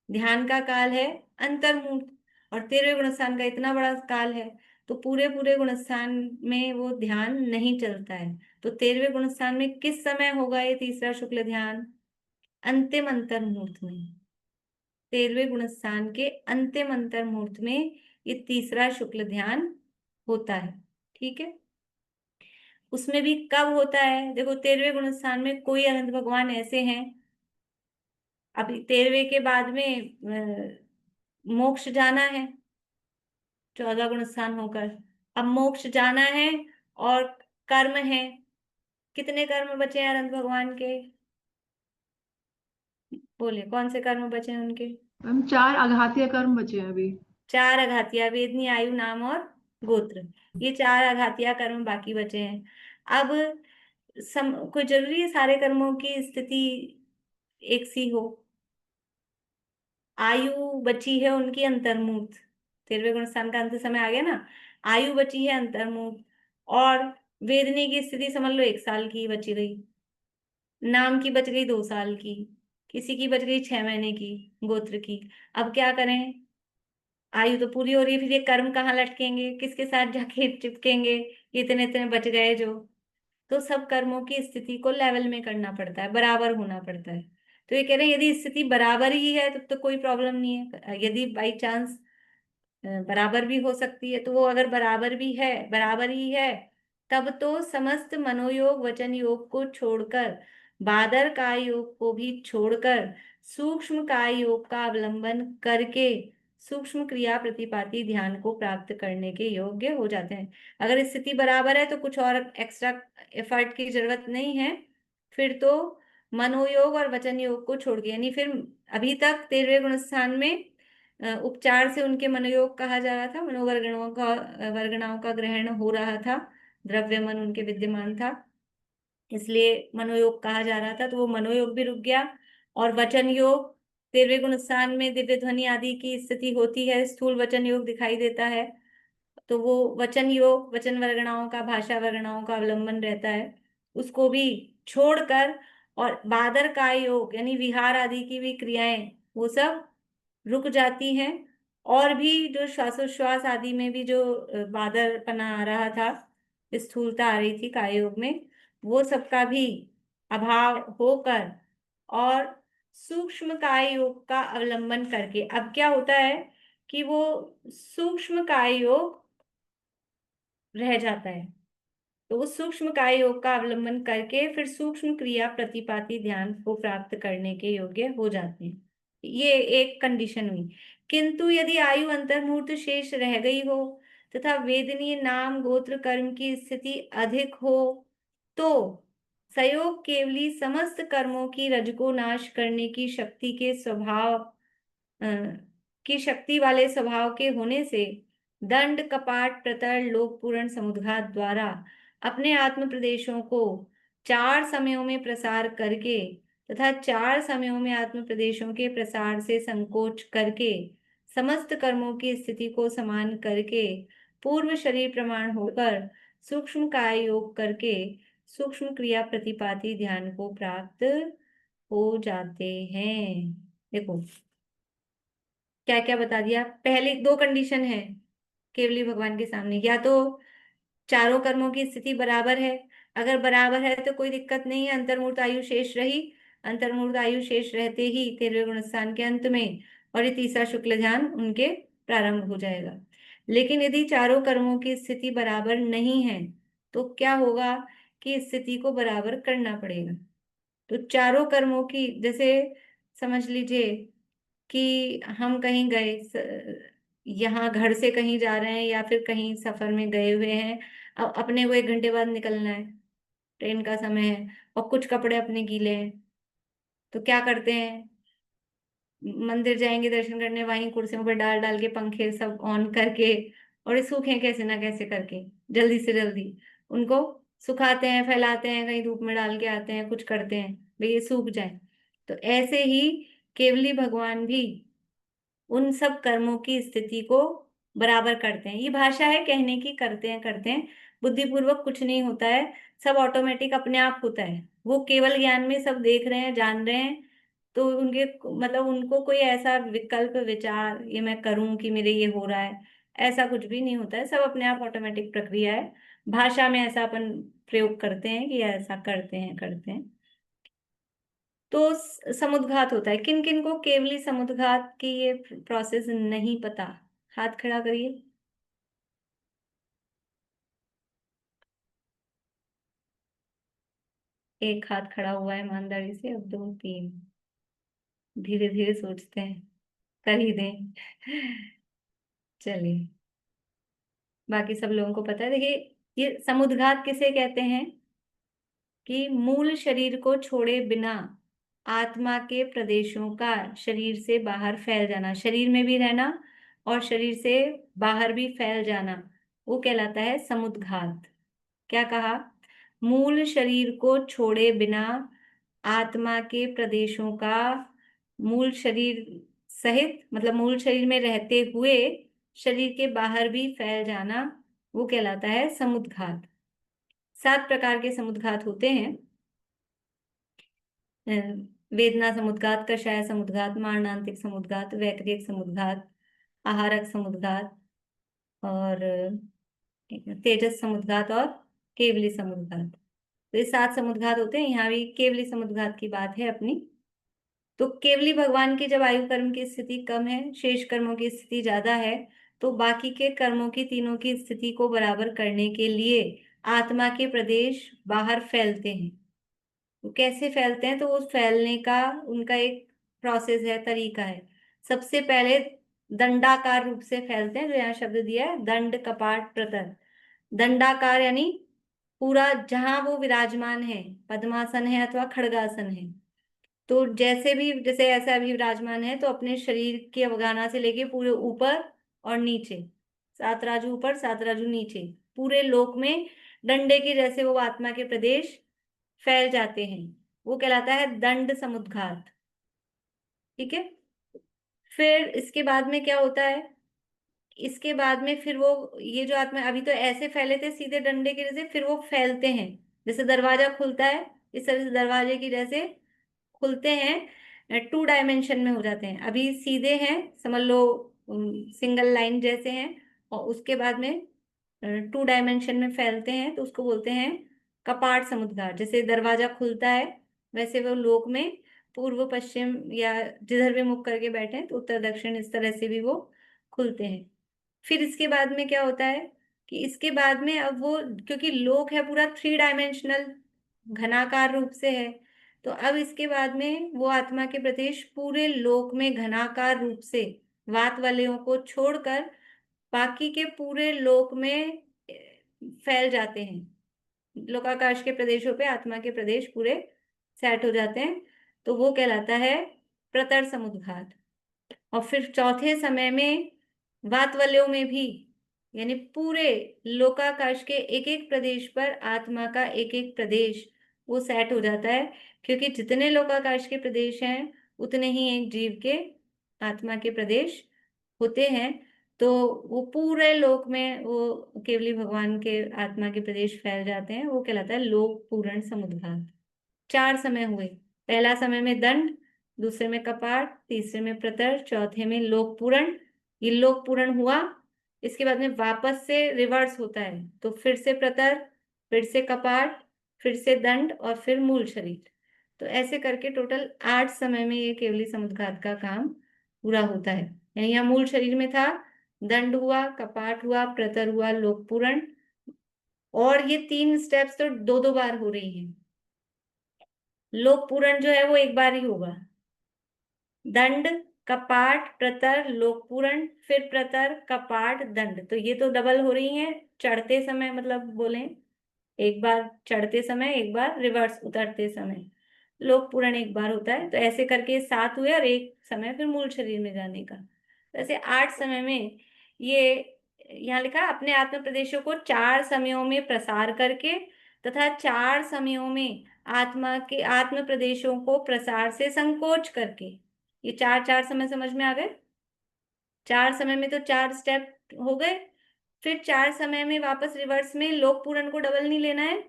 ध्यान का काल है अंतर मुहूर्त, और 13वें गुण स्थान का इतना बड़ा काल है, तो पूरे पूरे गुण स्थान में वो ध्यान नहीं चलता है। तो 13वें गुण स्थान में किस समय होगा ये तीसरा शुक्ल ध्यान? अंतिम अंतर मुहूर्त में। 13वें गुण स्थान के अंतिम अंतर मुहूर्त में ये तीसरा शुक्ल ध्यान होता है। ठीक है, उसमें भी कब होता है? देखो 13वें गुण स्थान में कोई अनंत भगवान ऐसे हैं, अभी 13वें के बाद में मोक्ष जाना है 14 गुण स्थान होकर। अब मोक्ष जाना है और कर्म है, कितने कर्म बचे हैं अनंत भगवान के? बोले कौन से कर्म बचे हैं उनके? मैम 4 आघातीय कर्म बचे हैं अभी। 4 आघातिया, वेदनी आयु नाम और गोत्र, ये 4 आघातिया कर्म बाकी बचे हैं। अब कोई जरूरी है सारे कर्मों की स्थिति एक सी हो? आयु बची है उनकी अंतर्मुख, 13वें गुण स्थान का अंत समय आ गया ना, आयु बची है अंतर्मुख, और वेदनी की स्थिति समझ लो 1 साल की बची गई, नाम की बच गई 2 साल की, किसी की बच गई 6 महीने की, गोत्र की। अब क्या करें? आयु तो पूरी हो रही है, फिर ये कर्म कहाँ लटकेंगे, किसके साथ जाके चिपकेंगे? इतने इतने बच गए जो, तो सब कर्मों की स्थिति को लेवल में करना पड़ता है, बराबर होना पड़ता है। तो ये कह रहे हैं यदि स्थिति बराबर ही है तब तो कोई प्रॉब्लम नहीं है। यदि बाई चांस बराबर भी हो सकती है, तो वो अगर बराबर ही है, तब तो समस्त मनोयोग वचन योग को छोड़कर, बादर काय योग को भी छोड़कर, सूक्ष्म काय योग का अवलंबन करके सूक्ष्म क्रिया प्रतिपाती ध्यान को प्राप्त करने के योग्य हो जाते हैं। अगर स्थिति बराबर है तो कुछ और एक्स्ट्रा एफर्ट की जरूरत नहीं है, फिर तो मनोयोग और वचन योग को छोड़ के, यानी फिर अभी तक 13वें गुण स्थान में उपचार से उनके मनोयोग कहा जा रहा था, वर्गणाओं का ग्रहण हो रहा था, द्रव्य मन उनके विद्यमान था, इसलिए मनोयोग कहा जा रहा था, तो वो मनोयोग भी रुक गया। और वचन योग, 13वें गुण स्थान में दिव्य ध्वनि आदि की स्थिति होती है, स्थूल वचन योग दिखाई देता है, तो वो वचन योग, वचन वर्गणाओं का, भाषा वर्गणाओं का अवलंबन रहता है, उसको भी छोड़कर, और बादर काय योग यानी विहार आदि की भी क्रियाएं वो सब रुक जाती हैं। और भी जो श्वासोश्वास आदि में भी जो बादरपना आ रहा था, स्थूलता आ रही थी काय योग में, वो सबका भी अभाव होकर, और सूक्ष्म काय योग का अवलंबन करके, अब क्या होता है कि वो सूक्ष्म काय योग रह जाता है, तो वो सूक्ष्म काय योग का अवलंबन करके फिर सूक्ष्म क्रिया प्रतिपाती ध्यान को प्राप्त करने के योग्य हो जाते हैं। ये एक कंडीशन हुई। किंतु यदि आयु अंतर्मूर्त शेष रह गई हो तथा वेदनीय नाम गोत्र कर्म की स्थिति अधिक हो तो सयोग केवली समस्त कर्मों की रज को नाश करने की शक्ति के स्वभाव की शक्ति वाले स्वभाव के होने से दंड कपाट प्रतर लोक पूर्ण समुद्घात द्वारा अपने आत्म प्रदेशों को 4 समयों में प्रसार करके तथा 4 समयों में आत्म प्रदेशों के प्रसार से संकोच करके समस्त कर्मों की स्थिति को समान करके पूर्व शरीर प्रमाण होकर सूक्ष्म काय योग करके सूक्ष्म क्रिया प्रतिपाती ध्यान को प्राप्त हो जाते हैं। देखो क्या क्या बता दिया। पहले 2 कंडीशन है केवली भगवान के सामने, या तो चारों कर्मों की स्थिति बराबर है, अगर बराबर है तो कोई दिक्कत नहीं है, अंतर्मूर्त आयु शेष रही, अंतर्मूर्त आयु शेष रहते ही 13वें गुणस्थान के अंत में और ये तीसरा शुक्ल ध्यान उनके प्रारंभ हो जाएगा। लेकिन यदि चारों कर्मों की स्थिति बराबर नहीं है तो क्या होगा कि स्थिति को बराबर करना पड़ेगा। तो चारों कर्मों की, जैसे समझ लीजिए कि हम कहीं गए, यहाँ घर से कहीं जा रहे हैं या फिर कहीं सफर में गए हुए हैं, अब अपने को 1 घंटे बाद निकलना है, ट्रेन का समय है और कुछ कपड़े अपने गीले हैं, तो क्या करते हैं, मंदिर जाएंगे दर्शन करने, वहीं कुर्सियों पर डाल डाल के पंखे सब ऑन करके और ये सूखे कैसे ना कैसे करके जल्दी से जल्दी उनको सुखाते हैं, फैलाते हैं, कहीं धूप में डाल के आते हैं, कुछ करते हैं भाई ये सूख जाए। तो ऐसे ही केवली भगवान भी उन सब कर्मों की स्थिति को बराबर करते हैं। ये भाषा है कहने की, करते हैं बुद्धिपूर्वक कुछ नहीं होता है, सब ऑटोमेटिक अपने आप होता है। वो केवल ज्ञान में सब देख रहे हैं, जान रहे हैं, तो उनके मतलब उनको कोई ऐसा विकल्प विचार ये मैं करूं कि मेरे ये हो रहा है, ऐसा कुछ भी नहीं होता है, सब अपने आप ऑटोमेटिक प्रक्रिया है। भाषा में ऐसा अपन प्रयोग करते हैं कि ऐसा करते हैं। तो समुद्घात होता है। किन किन को केवली समुद्घात की ये प्रोसेस नहीं पता, हाथ खड़ा करिए। एक हाथ खड़ा हुआ है ईमानदारी से, अब 2 3, धीरे धीरे सोचते हैं, कर ही दें। चलिए, बाकी सब लोगों को पता है। देखिए ये समुद्घात किसे कहते हैं कि मूल शरीर को छोड़े बिना आत्मा के प्रदेशों का शरीर से बाहर फैल जाना, शरीर में भी रहना और शरीर से बाहर भी फैल जाना, वो कहलाता है समुद्घात। क्या कहा, मूल शरीर को छोड़े बिना आत्मा के प्रदेशों का मूल शरीर सहित, मतलब मूल शरीर में रहते हुए शरीर के बाहर भी फैल जाना, वो कहलाता है समुद्घात। 7 प्रकार के समुद्घात होते हैं। वेदना समुद्घात, कषाय समुद्घात, मारणांतिक समुद्घात, वैक्रियक समुद्घात, आहारक समुद्घात और तेजस समुद्घात और केवली समुद्घात। तो ये 7 समुद्घात होते हैं। यहाँ भी केवली समुद्घात की बात है अपनी। तो केवली भगवान की जब आयु कर्म की स्थिति कम है, शेष कर्मों की स्थिति ज्यादा है, तो बाकी के कर्मों की तीनों की स्थिति को बराबर करने के लिए आत्मा के प्रदेश बाहर फैलते हैं। वो कैसे फैलते हैं, तो वो फैलने का उनका एक प्रोसेस है, तरीका है। सबसे पहले दंडाकार रूप से फैलते हैं, जो यहाँ शब्द दिया है दंड कपाट प्रतर। दंडाकार यानी पूरा जहां वो विराजमान है, पद्मासन है अथवा खड़गासन है, तो जैसे भी, जैसे ऐसा अभी विराजमान है तो अपने शरीर की अवगाहना से लेके पूरे ऊपर और नीचे, 7 राजू ऊपर 7 राजू नीचे, पूरे लोक में डंडे की जैसे वो आत्मा के प्रदेश फैल जाते हैं, वो कहलाता है दंड समुद्घात। ठीक है। फिर इसके बाद में क्या होता है, इसके बाद में फिर वो ये जो आत्मा अभी तो ऐसे फैले थे सीधे डंडे की जैसे, फिर वो फैलते हैं, जैसे दरवाजा खुलता है इस तरह से दरवाजे की जैसे खुलते हैं, 2 डायमेंशन में हो जाते हैं। अभी सीधे हैं, समझ लो सिंगल लाइन जैसे हैं, और उसके बाद में 2 डायमेंशन में फैलते हैं, तो उसको बोलते हैं कपाट समुद्घात। जैसे दरवाजा खुलता है वैसे वो लोक में पूर्व पश्चिम या जिधर भी मुख करके बैठे हैं तो उत्तर दक्षिण इस तरह से भी वो खुलते हैं। फिर इसके बाद में क्या होता है कि इसके बाद में अब वो, क्योंकि लोक है पूरा 3 डायमेंशनल घनाकार रूप से है, तो अब इसके बाद में वो आत्मा के प्रदेश पूरे लोक में घनाकार रूप से वात वलयों को छोड़कर बाकी के पूरे लोक में फैल जाते हैं। लोकाकाश के प्रदेशों पे आत्मा के प्रदेश पूरे सेट हो जाते हैं, तो वो कहलाता है प्रतर समुद्घात। और फिर चौथे समय में वात वलयों में भी, यानी पूरे लोकाकाश के एक एक प्रदेश पर आत्मा का एक एक प्रदेश वो सेट हो जाता है, क्योंकि जितने लोकाकाश के प्रदेश हैं उतने ही एक जीव के आत्मा के प्रदेश होते हैं। तो वो पूरे लोक में वो केवली भगवान के आत्मा के प्रदेश फैल जाते हैं, वो कहलाता है लोक पूर्ण समुद्घात। 4 समय हुए। पहला समय में दंड, दूसरे में कपाट, तीसरे में प्रतर, चौथे में लोक पूर्ण। ये लोक पूर्ण हुआ, इसके बाद में वापस से रिवर्स होता है, तो फिर से प्रतर, फिर से कपाट, फिर से दंड और फिर मूल शरीर। तो ऐसे करके टोटल 8 समय में ये केवली समुद्घात का काम पूरा होता है। यानी यहाँ मूल शरीर में था, दंड हुआ, कपाट हुआ, प्रतर हुआ, लोक पूर्ण, और ये 3 स्टेप्स तो 2-2 बार हो रही हैं। लोक पूर्ण जो है वो एक बार ही होगा। दंड, कपाट, प्रतर, लोक पूर्ण, फिर प्रतर, कपाट, दंड, तो ये तो डबल हो रही हैं चढ़ते समय, मतलब बोलें एक बार चढ़ते समय, एक बार रिवर्स उतरते समय। लोक पूर्ण एक बार होता है, तो ऐसे करके 7 हुए और एक समय फिर मूल शरीर में जाने का। ऐसे 8 समय में ये यहाँ लिखा अपने आत्म प्रदेशों को 4 समयों में प्रसार करके तथा 4 समयों में आत्मा के आत्म प्रदेशों को प्रसार से संकोच करके। ये 4 समय समझ में आ गए? 4 समय में तो 4 स्टेप हो गए। फिर 4 समय में वापस रिवर्स में लोक पूर्ण को डबल नहीं लेना है,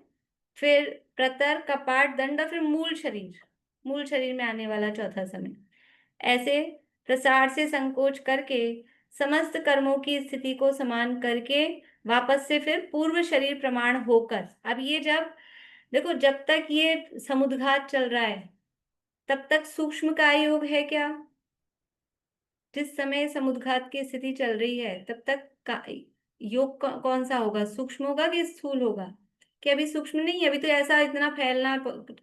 फिर प्रतर, कपाट, दंड और फिर मूल शरीर में आने वाला चौथा समय। ऐसे प्रसार से संकोच करके समस्त कर्मों की स्थिति को समान करके वापस से फिर पूर्व शरीर प्रमाण होकर, अब ये जब देखो, जब तक ये समुद्घात चल रहा है तब तक सूक्ष्म का योग है क्या? जिस समय समुद्घात की स्थिति चल रही है तब तक का योग कौन सा होगा? सूक्ष्म होगा कि स्थूल होगा? कि अभी सूक्ष्म नहीं है, अभी तो ऐसा इतना फैलना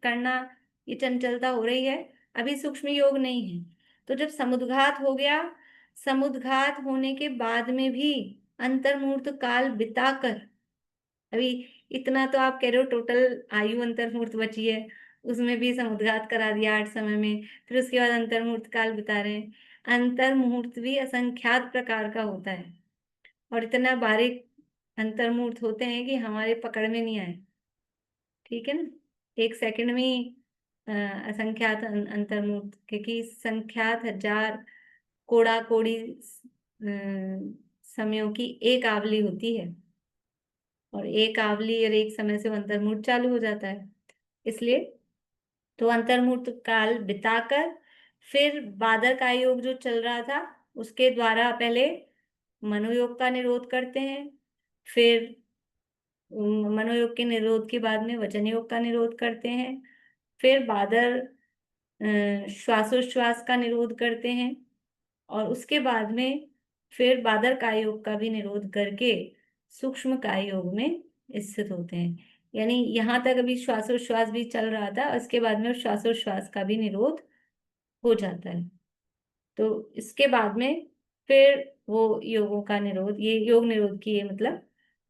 करना, ये चंचलता हो रही है, अभी सूक्ष्म योग नहीं है। तो जब समुद्घात हो गया, समुद्घात होने के बाद में भी अंतर्मुहूर्त काल बिताकर, अभी इतना तो आप कह रहे हो टोटल आयु अंतर्मुहूर्त बची है, उसमें भी समुद्घात करा दिया 8 समय में, फिर उसके बाद अंतर्मुहूर्त काल बिता रहे हैं। अंतर्मुहूर्त भी असंख्यात प्रकार का होता है और इतना बारीक अंतर्मुहूर्त होते हैं कि हमारे पकड़ में नहीं आए, ठीक है ना? 1 सेकंड में ही असंख्यात अंतर्मुहूर्त, क्योंकि संख्यात हजार कोड़ा कोड़ी समयों की एक आवली होती है, और एक आवली और एक समय से वो अंतर्मुहूर्त चालू हो जाता है। इसलिए तो अंतर्मुहूर्त काल बिताकर फिर बादर का योग जो चल रहा था उसके द्वारा पहले मनोयोग का निरोध करते हैं, फिर मनोयोग के निरोध के बाद में वचन योग का निरोध करते हैं, फिर बादर श्वासोच्छ्वास का निरोध करते हैं, और उसके बाद में फिर बादर काय योग का भी निरोध करके सूक्ष्म काय योग में स्थित होते हैं। यानी यहाँ तक अभी श्वासोच्छ्वास भी चल रहा था, उसके बाद में श्वासोच्छ्वास का भी निरोध हो जाता है। तो इसके बाद में फिर वो योगों का निरोध, ये योग निरोध की ये मतलब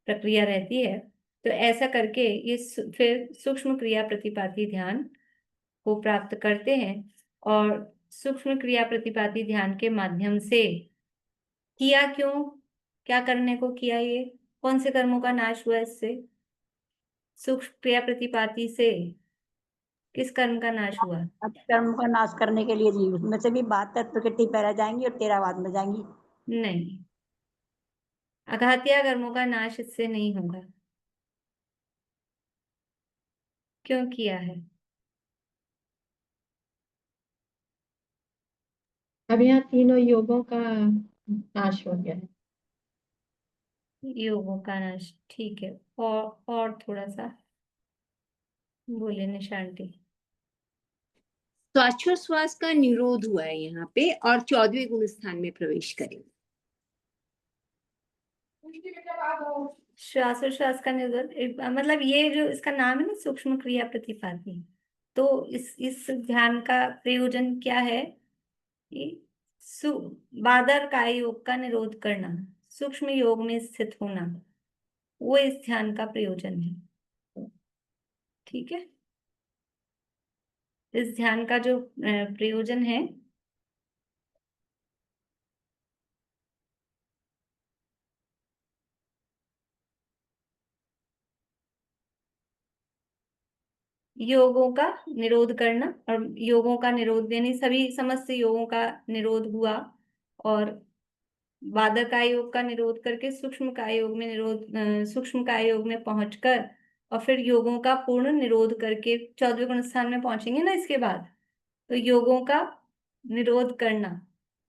प्रक्रिया रहती है। तो ऐसा करके ये फिर सूक्ष्म क्रिया प्रतिपाती ध्यान को प्राप्त करते हैं, और सूक्ष्म क्रिया प्रतिपाती ध्यान के माध्यम से किया क्यों, क्या करने को किया, ये कौन से कर्मों का नाश हुआ इससे? सूक्ष्म क्रिया प्रतिपाती से किस कर्म का नाश हुआ? अब कर्म का नाश करने के लिए जी उसमें से भी 72 प्रकृति पहले जाएंगी और 13 बाद में जाएंगी। नहीं, अघातिया कर्मों का नाश इससे नहीं होगा। क्यों किया है? अब यहाँ तीनों योगों का नाश हो गया है। योगों का नाश, ठीक है। और थोड़ा सा बोले निशांति। श्वासोच्छ्वास का निरोध हुआ है यहाँ पे, और 14वें गुण स्थान में प्रवेश करेंगे। श्वासोच्छ्वास का निरोध, मतलब ये जो इसका नाम है ना सूक्ष्म क्रिया प्रतिपाती, तो इस ध्यान का प्रयोजन क्या है कि सु बादर काय योग का निरोध करना, सूक्ष्म योग में स्थित होना, वो इस ध्यान का प्रयोजन है। ठीक है, इस ध्यान का जो प्रयोजन है योगों का निरोध करना, और योगों का निरोध यानी सभी समस्त योगों का निरोध हुआ, और बादर काय योग का निरोध करके सूक्ष्म काय योग में सूक्ष्म काय योग में पहुंचकर और फिर योगों का पूर्ण निरोध करके 14वें गुण स्थान में पहुंचेंगे ना इसके बाद, तो योगों का निरोध करना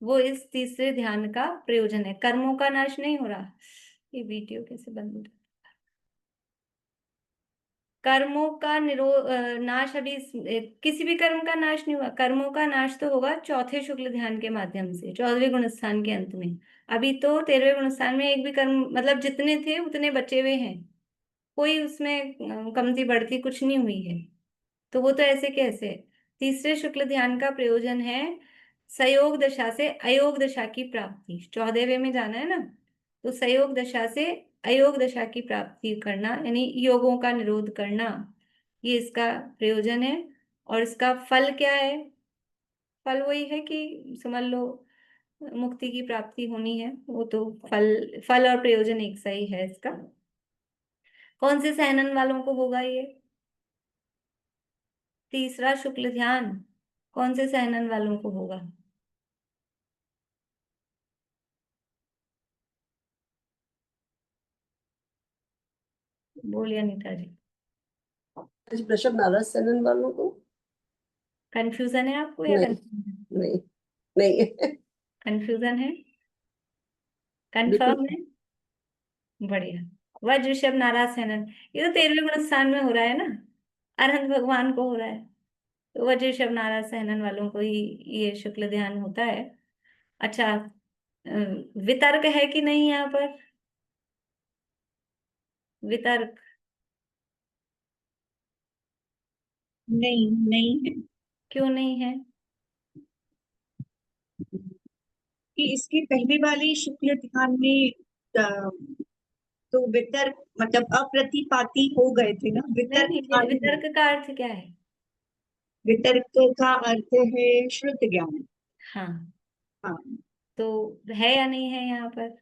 वो इस तीसरे ध्यान का प्रयोजन है। कर्मों का नाश नहीं हो रहा। ये वीडियो कैसे बंद हो रहा है? कर्मों का नाश अभी किसी भी कर्म का नाश नहीं हुआ। कर्मों का नाश तो होगा चौथे शुक्ल ध्यान के माध्यम से 14वें गुण स्थान के अंत में। अभी तो 13वें गुण स्थान में एक भी कर्म मतलब जितने थे उतने बचे हुए हैं, कोई उसमें कमती बढ़ती कुछ नहीं हुई है। तो वो तो ऐसे कैसे, तीसरे शुक्ल ध्यान का प्रयोजन है संयोग दशा से अयोग दशा की प्राप्ति। 14वें में जाना है ना, तो संयोग दशा से अयोग दशा की प्राप्ति करना यानी योगों का निरोध करना, ये इसका प्रयोजन है। और इसका फल क्या है? फल वही है कि समझ लो मुक्ति की प्राप्ति होनी है, वो तो फल और प्रयोजन एक सा ही है इसका। कौन से सहनन वालों को होगा ये तीसरा शुक्ल ध्यान? कौन से सहनन वालों को होगा? बोलिए अनीता जी। वृषभ नाराज सेनन वालों को। कंफ्यूजन है आपको या नहीं नहीं कंफ्यूजन है? बिल्कुल कंफर्म है? बढ़िया। वज्र ऋषभ नाराज सेनन, ये तो 13वें गुण स्थान में हो रहा है ना, अरहंत भगवान को हो रहा है, तो वज्र ऋषभ नाराज सेनन वालों को ही ये शुक्ल ध्यान होता है। अच्छा, वितर्क है कि नहीं यहाँ पर? वितर्क नहीं, नहीं है क्यों नहीं है? कि इसके पहले वाले शुक्ल ध्यान में तो वितर्क मतलब अप्रतिपाती हो गए थे ना। नहीं नहीं, वितर्क का अर्थ क्या है? वितर्क का अर्थ है शुद्ध ज्ञान। हाँ, हाँ, तो है या नहीं है यहाँ पर?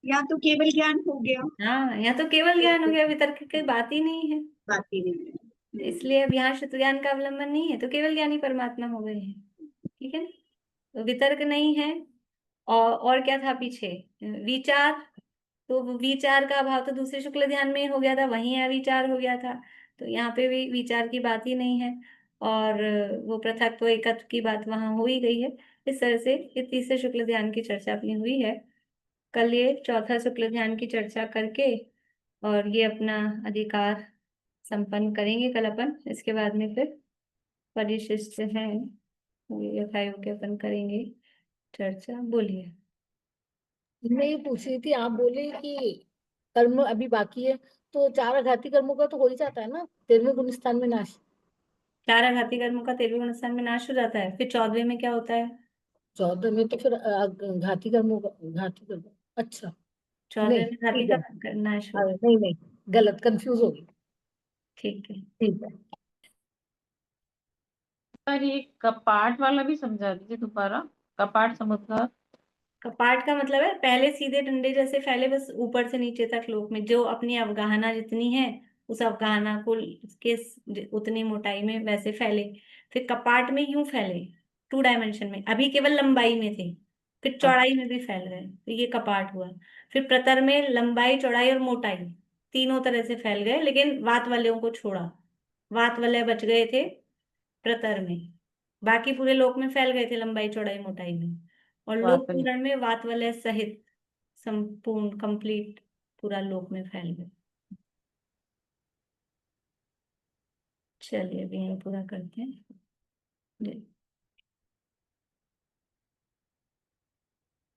या तो केवल ज्ञान हो गया, हाँ, यहाँ तो केवल ज्ञान हो गया, वितर्क की बात ही नहीं है। बात ही नहीं है। इसलिए अब यहाँ शुद्ध ज्ञान का अवलंबन नहीं है, तो केवल ज्ञानी परमात्मा हो गए हैं। ठीक है ना, तो वितर्क नहीं है। और क्या था पीछे? विचार, तो विचार का अभाव तो दूसरे शुक्ल ध्यान में ही हो गया था, वहीं अविचार हो गया था, तो यहाँ पे भी विचार की बात ही नहीं है। और वो पृथक तो एकत्व की बात वहां हो ही गई है। इस तरह से ये तीसरे शुक्ल ध्यान की चर्चा अपनी हुई है। कल ये चौथा शुक्ल ध्यान की चर्चा करके और ये अपना अधिकार संपन्न करेंगे कल अपन। इसके बाद में फिर परिशिष्ट है यथायोग के अपन करेंगे चर्चा। बोलिए। मैं ये पूछ रही थी, आप बोले कि कर्म अभी बाकी है, तो चार आघाती कर्मों का तो हो ही जाता है ना 13वें गुण स्थान में नाश। चार आघाती कर्मों का 13वें गुण स्थान में नाश हो जाता है, फिर 14वें में क्या होता है? 14 में तो फिर घाती कर्मों का घाती कर्म। अच्छा, 14वें नहीं में घाती ठीक है। का नाश हो। नहीं नहीं, गलत, कंफ्यूज हो गई। ठीक है। ठीक है। पर ये कपाट वाला भी समझा दीजिए दोबारा। कपाट समुद्र कपाट का मतलब है पहले सीधे डंडे जैसे फैले, बस ऊपर से नीचे तक लोक में जो अपनी अवगाहना जितनी है उस अवगाहना को के उतनी मोटाई में वैसे फैले। फिर कपाट में यूं फैले 2 डायमेंशन में, अभी केवल लंबाई में थे, फिर चौड़ाई में भी फैल गए, तो ये कपाट हुआ। फिर प्रतर में लंबाई चौड़ाई और मोटाई तीनों तरह से फैल गए, लेकिन वात वालों को छोड़ा, वात वाले बच गए थे प्रतर में, बाकी पूरे लोक में फैल गए थे लंबाई चौड़ाई मोटाई में। और लोक वातल पूरण में वात वलय सहित संपूर्ण कंप्लीट पूरा लोक में फैल गए। चलिए अभी यहीं पूरा करते हैं।